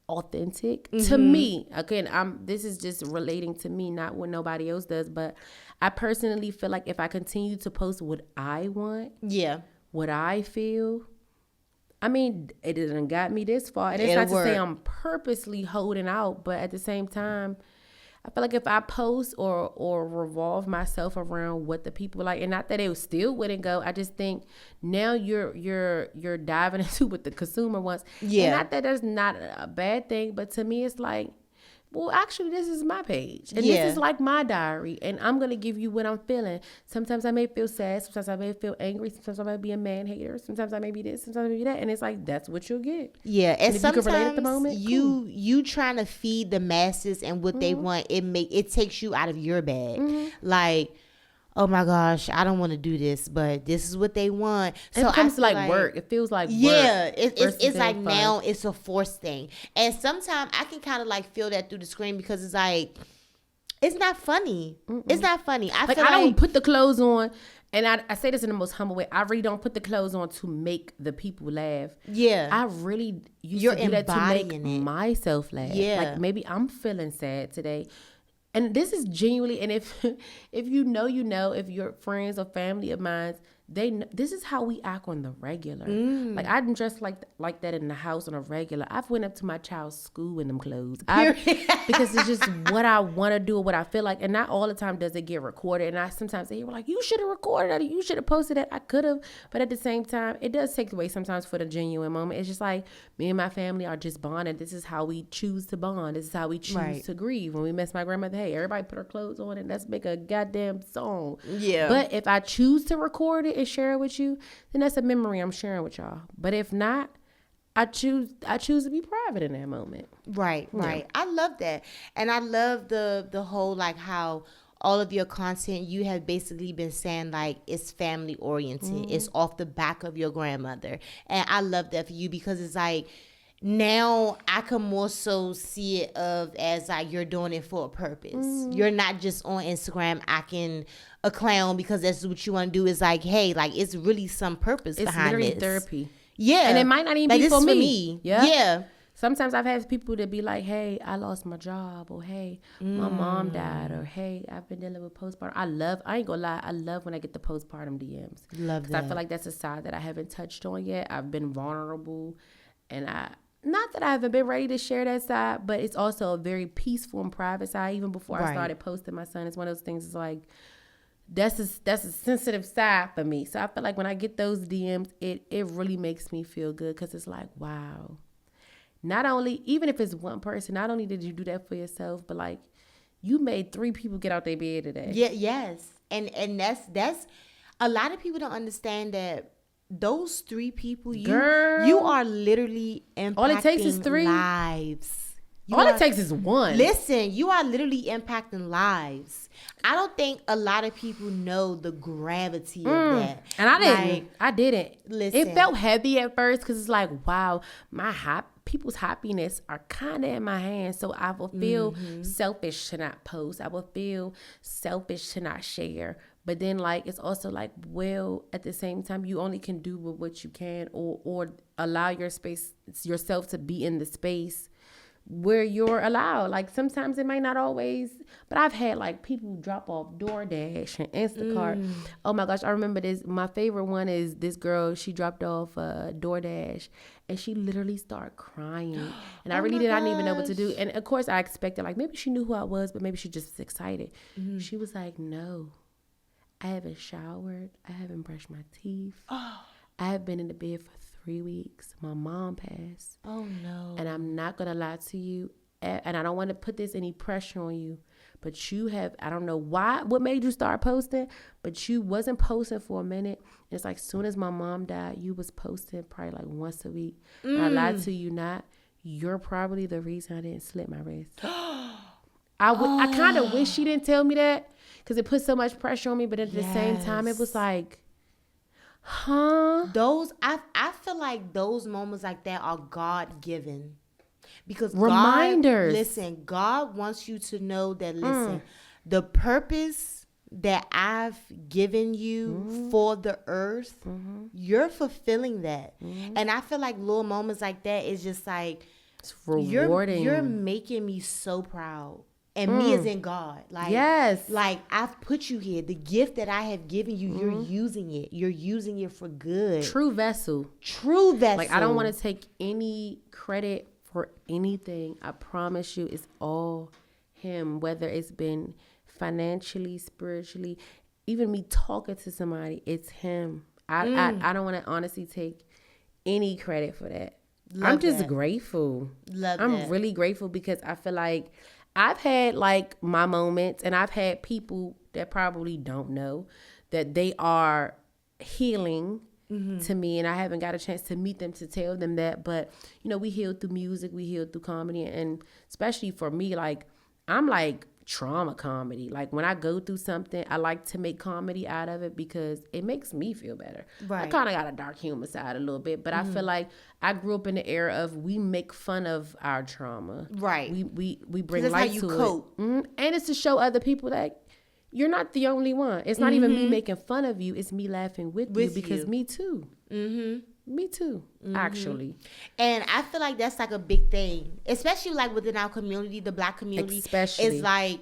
B: authentic to me. Again, this is just relating to me, not what nobody else does, but I personally feel like if I continue to post what I want, what I feel, I mean, it done got me this far, and it's not to say I'm purposely holding out, but at the same time, I feel like if I post or revolve myself around what the people like, and not that it still wouldn't go, I just think now you're diving into what the consumer wants. Yeah. And not that that's not a bad thing, but to me it's like, well, actually, this is my page. And this is like my diary. And I'm going to give you what I'm feeling. Sometimes I may feel sad. Sometimes I may feel angry. Sometimes I may be a man hater. Sometimes I may be this. Sometimes I may be that. And it's like, that's what you'll get.
A: Yeah. And
B: if
A: sometimes
B: you can relate at the moment,
A: you trying to feed the masses and what they want, it takes you out of your bag. Like, oh my gosh, I don't want to do this, but this is what they want.
B: So it becomes like work. It feels like work.
A: Yeah, it's like fun. Now it's a forced thing. And sometimes I can kind of like feel that through the screen because it's like, it's not funny. It's not funny. I
B: don't put the clothes on. And I say this in the most humble way. I really don't put the clothes on to make the people laugh. Yeah. I really used to do that to make myself laugh. Yeah. Like maybe I'm feeling sad today. And this is genuinely, and if you know, if your friends or family of mine this is how we act on the regular. Like I didn't dress like that in the house on a regular. I've went up to my child's school in them clothes because it's just what I want to do or what I feel like. And not all the time does it get recorded. And I sometimes hear like, you should have recorded that, you should have posted that. I could have, but at the same time, it does take away sometimes for the genuine moment. It's just like me and my family are just bonded. This is how we choose to bond. This is how we choose to grieve. When we miss my grandmother, hey, everybody put our clothes on and let's make a goddamn song.
A: Yeah.
B: But if I choose to record it and share it with you, then that's a memory I'm sharing with y'all. But if not, I choose to be private in that moment.
A: Right. I love that. And I love the whole like how all of your content, you have basically been saying like it's family oriented. It's off the back of your grandmother. And I love that for you because it's like now I can more so see it as like you're doing it for a purpose. You're not just on Instagram acting a clown because that's what you want to do. Is like, hey, like it's really some purpose behind it.
B: It's literally therapy.
A: Yeah.
B: And it might not even
A: like,
B: be
A: for
B: me.
A: Yeah.
B: Sometimes I've had people that be like, hey, I lost my job, or hey, my mom died, or hey, I've been dealing with postpartum. I ain't gonna lie, I love when I get the postpartum DMs.
A: Love that.
B: I feel like that's a side that I haven't touched on yet. I've been vulnerable, and not that I haven't been ready to share that side, but it's also a very peaceful and private side. Even before I started posting my son, it's one of those things. It's like that's a sensitive side for me. So I feel like when I get those DMs, it really makes me feel good because it's like, wow. Not only, even if it's one person, not only did you do that for yourself, but like you made 3 people get out their bed today.
A: Yeah, yes. And that's a lot of people don't understand that those 3 people, you are literally impacting
B: all it takes is 3
A: lives.
B: It takes is 1.
A: Listen, you are literally impacting lives. I don't think a lot of people know the gravity of that.
B: And I didn't.
A: Listen.
B: It felt heavy at first because it's like, wow, people's happiness are kind of in my hands. So I will feel selfish to not post. I will feel selfish to not share. But then, like, it's also like, well, at the same time, you only can do with what you can or allow yourself to be in the space where you're allowed. Like sometimes it might not always, but I've had like people drop off DoorDash and Instacart. Oh my gosh, I remember this. My favorite one is this girl. She dropped off DoorDash and she literally started crying. And I really didn't even know what to do. And of course I expected like maybe she knew who I was, but maybe she just was excited. She was like, no, I haven't showered. I haven't brushed my teeth. I have been in the bed for 3 weeks. My mom passed.
A: Oh no.
B: And I'm not gonna lie to you, and I don't want to put this any pressure on you, but you have, I don't know what made you start posting, but you wasn't posting for a minute. It's like soon as my mom died, you was posting probably like once a week. And I lied to you not. You're probably the reason I didn't slit my wrist. I kind of wish she didn't tell me that because it put so much pressure on me, but at the same time, it was like,
A: those I feel like those moments like that are God given because
B: reminders.
A: God wants you to know that the purpose that I've given you for the earth, you're fulfilling that. And I feel like little moments like that is just like
B: it's rewarding.
A: You're making me so proud. And me as in God. Like,
B: yes.
A: Like, I've put you here. The gift that I have given you, you're using it. You're using it for good.
B: True vessel.
A: Like,
B: I don't want to take any credit for anything. I promise you, it's all him. Whether it's been financially, spiritually, even me talking to somebody, it's him. I don't want to honestly take any credit for that. I'm just grateful. I'm really grateful because I feel like I've had like my moments and I've had people that probably don't know that they are healing to me and I haven't got a chance to meet them to tell them that. But, you know, we heal through music, we heal through comedy. And especially for me, like I'm like trauma comedy. Like when I go through something, I like to make comedy out of it because it makes me feel better. Right. I kind of got a dark humor side a little bit, but I feel like I grew up in the era of we make fun of our trauma.
A: Right.
B: We bring light to cope. It. And it's to show other people that you're not the only one. It's not even me making fun of you. It's me laughing with you because me too. Me too, actually.
A: And I feel like that's like a big thing, especially like within our community, the Black community.
B: Especially.
A: It's like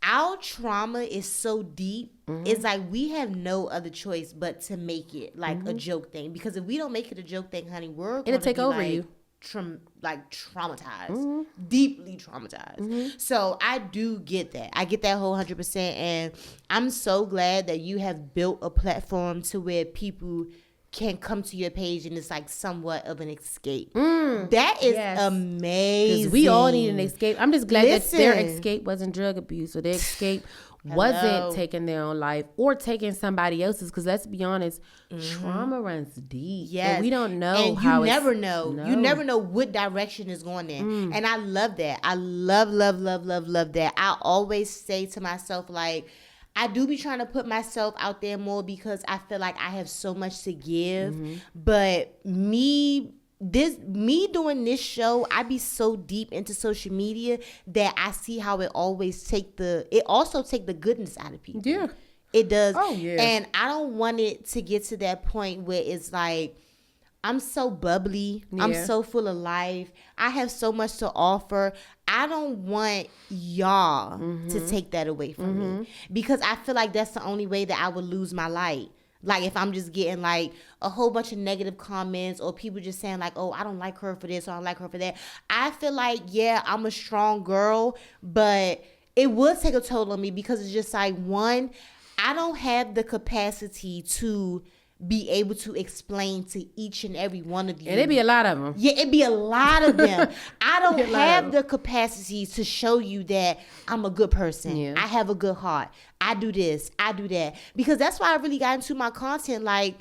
A: our trauma is so deep. It's like we have no other choice but to make it like a joke thing. Because if we don't make it a joke thing, honey, we're going to
B: take
A: be
B: over
A: like,
B: you.
A: Traumatized, deeply traumatized. So I do get that. I get that whole 100%. And I'm so glad that you have built a platform to where people can come to your page and it's like somewhat of an escape. That is amazing.
B: Because we all need an escape. I'm just glad that their escape wasn't drug abuse or their escape wasn't taking their own life or taking somebody else's. Because let's be honest, trauma runs deep.
A: Yes.
B: And we don't know
A: and
B: how
A: you never know. You never know what direction is going in. And I love that. I love that. I always say to myself, like, I do be trying to put myself out there more because I feel like I have so much to give. But me doing this show, I be so deep into social media that I see how it always also take the goodness out of people.
B: Yeah.
A: It does.
B: Oh, yeah.
A: And I don't want it to get to that point where it's like, I'm so bubbly. Yeah. I'm so full of life. I have so much to offer. I don't want y'all to take that away from me because I feel like that's the only way that I would lose my light. Like if I'm just getting like a whole bunch of negative comments or people just saying like, oh, I don't like her for this or I don't like her for that. I feel like, yeah, I'm a strong girl, but it would take a toll on me because it's just like, one, I don't have the capacity to be able to explain to each and every one of you.
B: And it'd be a lot of them.
A: Yeah, it'd be a lot of them. I don't have the capacity to show you that I'm a good person. Yeah. I have a good heart. I do this. I do that. Because that's why I really got into my content. Like,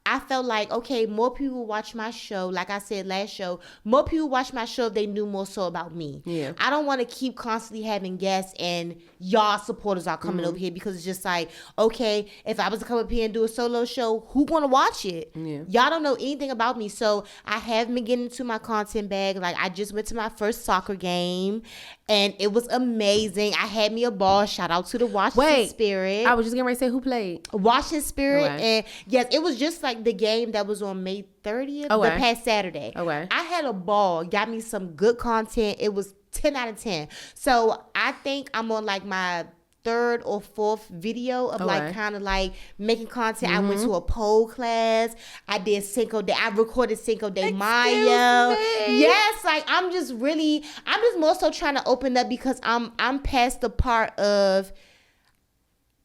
A: I felt like, okay, more people watch my show. Like I said last show, more people watch my show if they knew more so about me. Yeah. I don't want to keep constantly having guests and y'all supporters are coming over here because it's just like, okay, if I was to come up here and do a solo show, who gonna watch it? Yeah. Y'all don't know anything about me. So I have been getting into my content bag. Like I just went to my first soccer game and it was amazing. I had me a ball. Shout out to the Washington Spirit.
B: I was just getting ready to say who played.
A: Washington Spirit. Okay. And yes, it was just like the game that was on May 30th, the past Saturday. Okay. I had a ball. Got me some good content. It was 10 out of 10. So I think I'm on like my third or fourth video of like kind of like making content. I went to a pole class. I did Cinco de. I recorded Cinco de Mayo. Yes, like I'm just more so trying to open up because I'm past the part of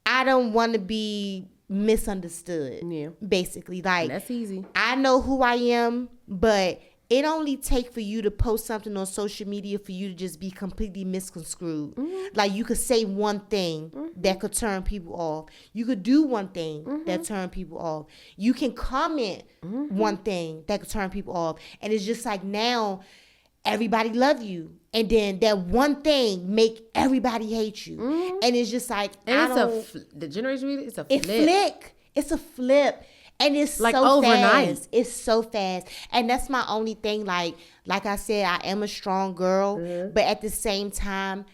A: I don't want to be misunderstood. Yeah, basically, like
B: and that's easy.
A: I know who I am, but it only take for you to post something on social media for you to just be completely misconstrued. Like you could say one thing that could turn people off. You could do one thing that turn people off. You can comment one thing that could turn people off. And it's just like now everybody love you. And then that one thing make everybody hate you. And it's just like,
B: the generation media, it's a flip.
A: It's a flip. And it's
B: like
A: so
B: overnight.
A: fast. It's so fast. And that's my only thing. Like I said, I am a strong girl. But at the same time,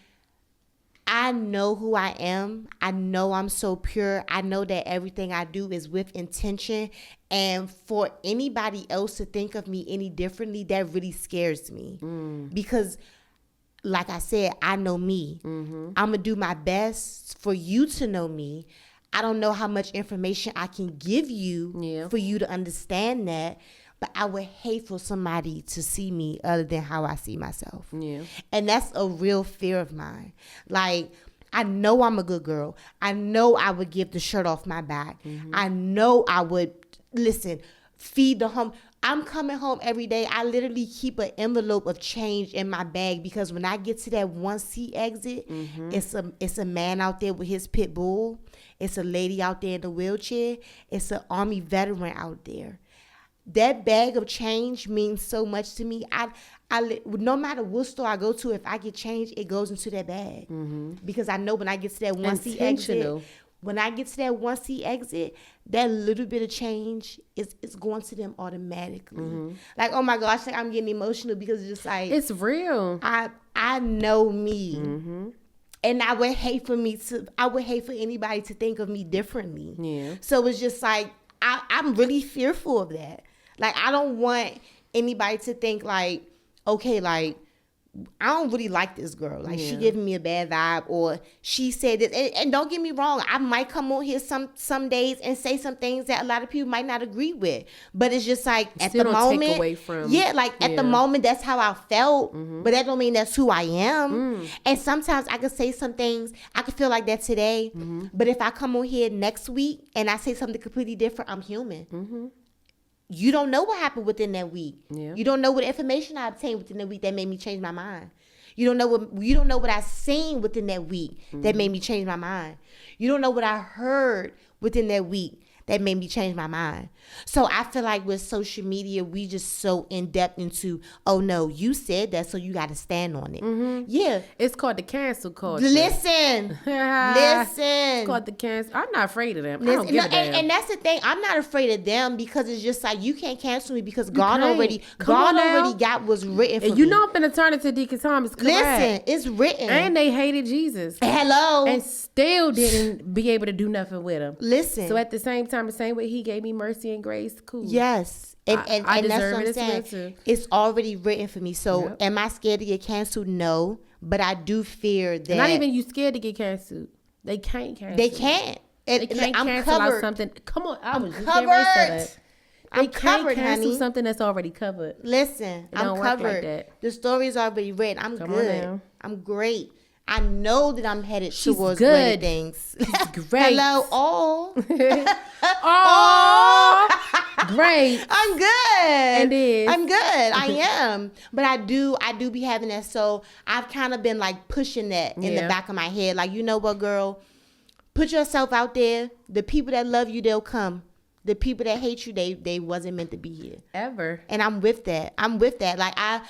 A: I know who I am. I know I'm so pure. I know that everything I do is with intention. And for anybody else to think of me any differently, that really scares me. Because like I said, I know me. I'm going to do my best for you to know me. I don't know how much information I can give you for you to understand that, but I would hate for somebody to see me other than how I see myself. Yeah. And that's a real fear of mine. Like, I know I'm a good girl. I know I would give the shirt off my back. I know I would, feed the home. I'm coming home every day. I literally keep an envelope of change in my bag because when I get to that 1C exit, it's a man out there with his pit bull. It's a lady out there in the wheelchair. It's an Army veteran out there. That bag of change means so much to me. I no matter what store I go to, if I get change, it goes into that bag. Because I know when I get to that 1C exit, that little bit of change is going to them automatically. Like, oh my gosh, like I'm getting emotional because it's just like
B: it's real.
A: I know me. And I would hate for anybody to think of me differently. Yeah. So it's just like I'm really fearful of that. Like I don't want anybody to think like, okay, like I don't really like this girl. Like, she
B: Yeah.
A: giving me a bad vibe, or she said this. And don't get me wrong, I might come on here some days and say some things that a lot of people might not agree with. But it's just like, at
B: Still
A: the
B: don't take
A: moment,
B: away from-
A: at the moment, that's how I felt. But that don't mean that's who I am. And sometimes I could say some things, I could feel like that today. But if I come on here next week and I say something completely different, I'm human. You don't know what happened within that week.
B: Yeah.
A: You don't know what information I obtained within the week that made me change my mind. You don't know what I seen within that week that made me change my mind. You don't know what I heard within that week that made me change my mind. So I feel like with social media, we just so in depth into, oh no, you said that, so you got to stand on it. Yeah.
B: It's called the cancel culture.
A: Listen.
B: It's called the cancel. I'm not afraid of them. I don't give a damn.
A: And that's the thing. I'm not afraid of them, because it's just like, you can't cancel me, because God
B: can't.
A: already
B: Come on now.
A: got what's written for
B: And
A: me.
B: you know I'm finna turn it to Deacon Thomas.
A: Listen, it's written.
B: And they hated Jesus.
A: Hello.
B: And still didn't be able to do nothing with him.
A: Listen.
B: So at the same time, the same way he gave me mercy and grace, cool.
A: Yes. And
B: I
A: that's
B: deserve
A: what I'm
B: it as well,
A: saying.
B: too.
A: It's already written for me. So
B: Yep.
A: am I scared to get canceled? No. But I do fear that
B: Not even you scared to get canceled. They can't cancel.
A: they can't.
B: They can't
A: I'm
B: cancel
A: covered.
B: out something. Come on, I was just
A: covered.
B: getting ready to say that. They
A: I'm
B: can't
A: covered,
B: cancel
A: honey.
B: something that's already covered.
A: Listen,
B: It
A: I'm
B: don't work like
A: covered.
B: that.
A: The story's already written. I'm
B: Come on
A: good.
B: now.
A: I'm great. I know that I'm headed
B: She's
A: towards
B: good.
A: great things.
B: Great.
A: Hello, all.
B: Oh, great.
A: I'm good.
B: It is.
A: I'm good. I am. But I do be having that. So I've kind of been like pushing that in the
B: Yeah.
A: back of my head. Like, you know what, girl? Put yourself out there. The people that love you, they'll come. The people that hate you, they wasn't meant to be here.
B: Ever.
A: And I'm with that. Like, I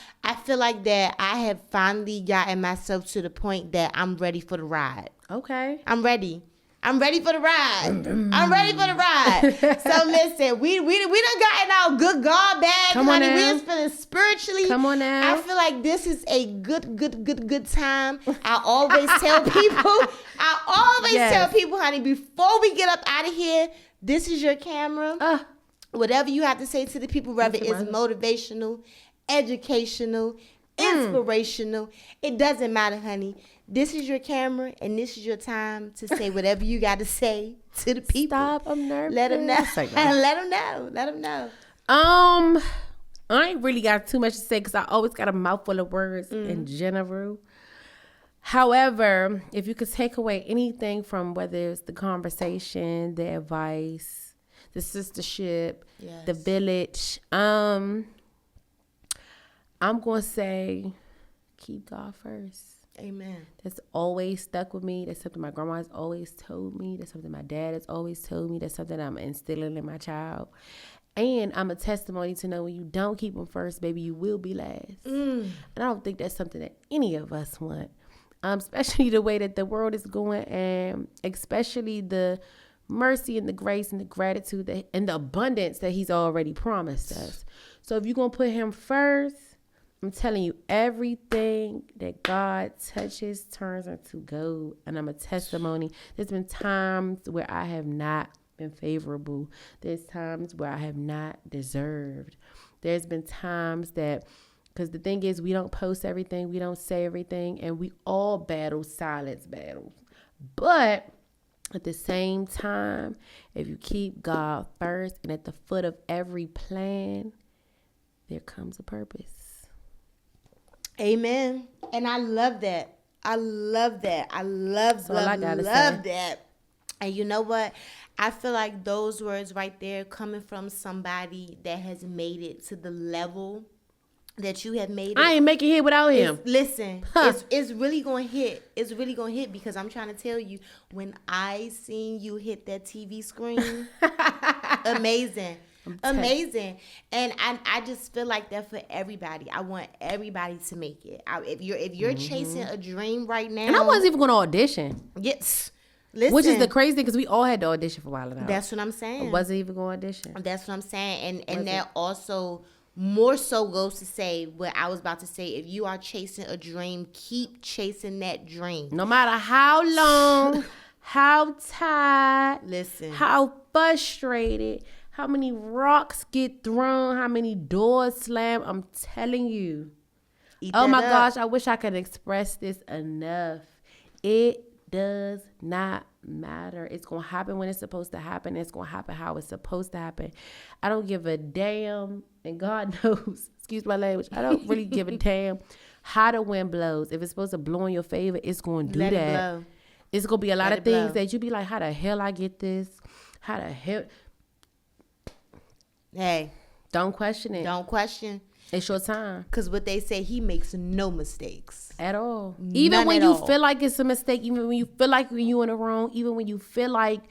A: feel like that I have finally gotten myself to the point that I'm ready for the ride.
B: Okay.
A: I'm ready. I'm ready for the ride. I'm ready for the ride. So listen, we done gotten our good God bags,
B: Come on
A: honey. We
B: now.
A: just feeling spiritually.
B: Come on now.
A: I feel like this is a good time. I always tell people,
B: Yes.
A: tell people, honey, before we get up out of here, this is your camera. Whatever you have to say to the people, whether it's motivational, educational, inspirational, it doesn't matter, honey. This is your camera, and this is your time to say whatever you got to say to the people.
B: Stop, I'm nervous.
A: Let them know.
B: Say no.
A: Let them know. Let them know.
B: I ain't really got too much to say because I always got a mouthful of words in general. However, if you could take away anything from whether it's the conversation, the advice, the sistership, the village, I'm going to say keep God first.
A: Amen.
B: That's always stuck with me. That's something my grandma has always told me. That's something my dad has always told me. That's something I'm instilling in my child. And I'm a testimony to know when you don't keep them first, baby, you will be last. And I don't think that's something that any of us want. Especially the way that the world is going, and especially the mercy and the grace and the gratitude and the abundance that he's already promised us. So if you're going to put him first, I'm telling you, everything that God touches turns into gold. And I'm a testimony. There's been times where I have not been favorable. There's times where I have not deserved. There's been times that, because the thing is, we don't post everything, we don't say everything, and we all battle silence battles. But at the same time, if you keep God first and at the foot of every plan, there comes a purpose.
A: Amen. And I love that. I love that. I love that. And you know what? I feel like those words right there coming from somebody that has made it to the level that you have made it.
B: I ain't making it without him.
A: It's really going to hit. It's really going to hit, because I'm trying to tell you, when I seen you hit that TV screen, amazing. Amazing. And I just feel like that for everybody. I want everybody to make it. If you're chasing a dream right now.
B: And I wasn't even going to audition.
A: Yes. Listen.
B: Which is the crazy thing, because we all had to audition for Wild 'N Out.
A: That's what I'm saying.
B: I wasn't even going to audition.
A: That's what I'm saying. And that also more so goes to say what I was about to say. If you are chasing a dream, keep chasing that dream.
B: No matter how long, how tired,
A: Listen,
B: how frustrated, how many rocks get thrown, how many doors slam, I'm telling you,
A: Eat
B: Oh
A: that
B: my
A: up.
B: gosh, I wish I could express this enough. It does not matter. It's going to happen when it's supposed to happen. It's going to happen how it's supposed to happen. I don't give a damn, and God knows, excuse my language, I don't really give a damn how the wind blows. If it's supposed to blow in your favor, it's going to do
A: Let it
B: that.
A: blow.
B: It's going to be a lot
A: Let
B: of
A: it
B: things
A: blow.
B: that you be like, how the hell I get this? How the hell?
A: Hey,
B: Don't question it.
A: don't question.
B: It's your time.
A: Because what they say, he makes no mistakes.
B: At all. Even
A: None
B: when
A: at
B: you
A: all.
B: feel like it's a mistake, even when you feel like you in the wrong, even when you feel like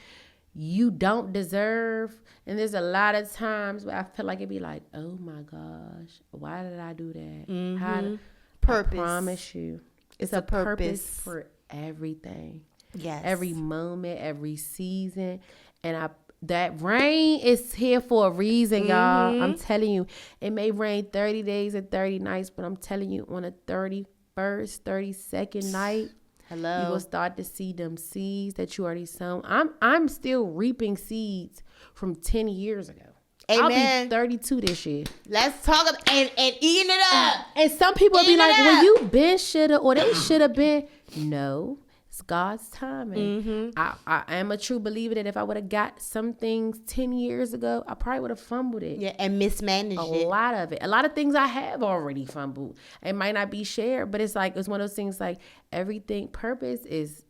B: you don't deserve. And there's a lot of times where I feel like it'd be like, oh my gosh, why did I do that?
A: Purpose.
B: I promise you. It's a purpose for everything.
A: Yes.
B: Every moment, every season. And that rain is here for a reason, y'all. I'm telling you. It may rain 30 days and 30 nights, but I'm telling you, on a 31st, 32nd night,
A: Hello.
B: you will start to see them seeds that you already sown. I'm still reaping seeds from 10 years ago. I'll
A: Amen.
B: be 32 this year.
A: Let's talk and eating it up.
B: And some people be
A: Eat it
B: like, well,
A: up.
B: you been shoulda or they shoulda been. No, it's God's timing. I am a true believer that if I would have got some things 10 years ago, I probably would have fumbled it.
A: Yeah, and mismanaged
B: A
A: it.
B: lot of it. A lot of things I have already fumbled. It might not be shared, but it's like, it's one of those things like everything, purpose is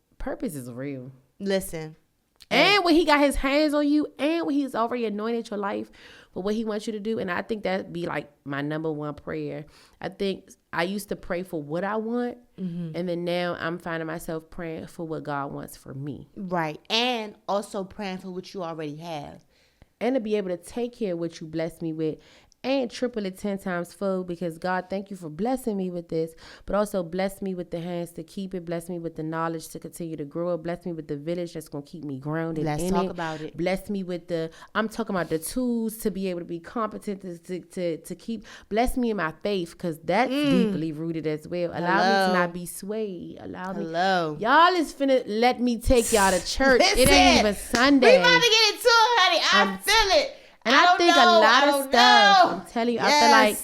B: real.
A: Listen.
B: And when he got his hands on you and when he's already anointed your life for what he wants you to do. And I think that'd be like my number one prayer. I think I used to pray for what I want. And then now I'm finding myself praying for what God wants for me.
A: Right. And also praying for what you already have.
B: And to be able to take care of what you blessed me with and triple it 10 times fold, because God, thank you for blessing me with this, but also bless me with the hands to keep it, bless me with the knowledge to continue to grow it, bless me with the village that's going to keep me grounded.
A: Let's talk about it.
B: Bless me with I'm talking about the tools to be able to be competent to keep, bless me in my faith, because that's deeply rooted as well. Allow me
A: Hello.
B: to not be swayed. Allow me.
A: Hello.
B: Y'all is finna let me take y'all to church. It
A: Listen,
B: ain't even Sunday.
A: We about to get into it, honey. I feel it.
B: And I
A: don't
B: think
A: know.
B: a lot
A: I
B: of
A: don't
B: stuff,
A: know.
B: I'm telling you, I
A: Yes.
B: feel like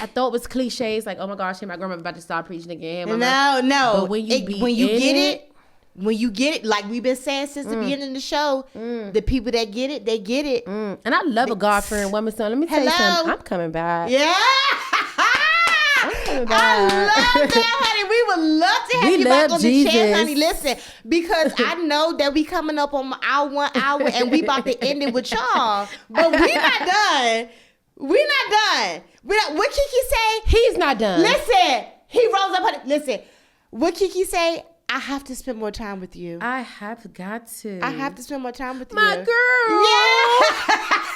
B: I thought it was cliches, like, oh my gosh, hey, my grandma about to start preaching again.
A: No.
B: But when you
A: when you get it, like we've been saying since the beginning of the show, the people that get it, they get it.
B: And I love a God-fearing woman, so let me tell you
A: Hello?
B: something. I'm coming back.
A: Yeah.
B: coming
A: I
B: back.
A: love that, honey. We would love to have
B: We
A: you back
B: love
A: on the channel,
B: Jesus.
A: honey. Listen, because I know that we coming up on our 1 hour and we about to end it with y'all. But we not done. We not done. What Kiki say?
B: He's not done.
A: Listen, he rose up. Listen, what Kiki say? I have to spend more time with you.
B: I have got to.
A: I have to spend more time with
B: My
A: you.
B: girl.
A: Yeah.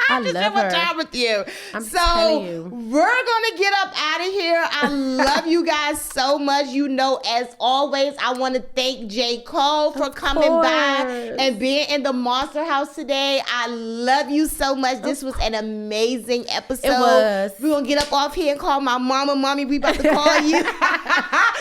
A: I have to
B: love
A: spend more
B: her.
A: time with you.
B: I'm
A: so
B: telling you.
A: we're gonna get up out of here. I love you guys so much. You know, as always, I want to thank J. Cole for coming by
B: course.
A: and being in the Monster House today. I love you so much. This was an amazing episode.
B: It was.
A: We're gonna get up off here and call my mama. Mommy, we about to call you.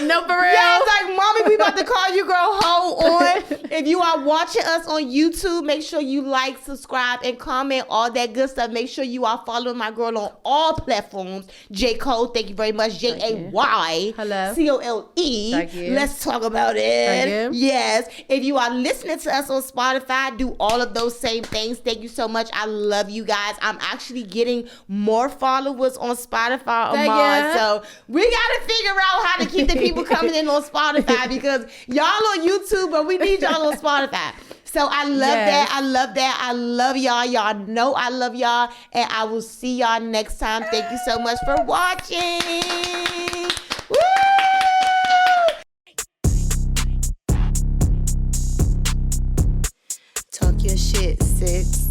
B: No, for real.
A: Yeah, it's like, mommy, we about to call you, girl. Hold on. If you are watching us on YouTube, make sure you like, subscribe, and comment, all that good stuff. Make sure you are following my girl on all platforms. J. Cole, thank you very much. Jay.
B: Hello.
A: Cole.
B: Thank you.
A: Let's talk about it.
B: Thank you.
A: Yes. If you are listening to us on Spotify, do all of those same things. Thank you so much. I love you guys. I'm actually getting more followers on Spotify,
B: Thank
A: Amar.
B: you.
A: So we got to figure out how to keep the people coming in on Spotify, because y'all on YouTube, but we need y'all on Spotify. So I love
B: Yes.
A: that. I love that. I love y'all. Y'all know I love y'all. And I will see y'all next time. Thank you so much for watching. Woo! Talk your shit, sis.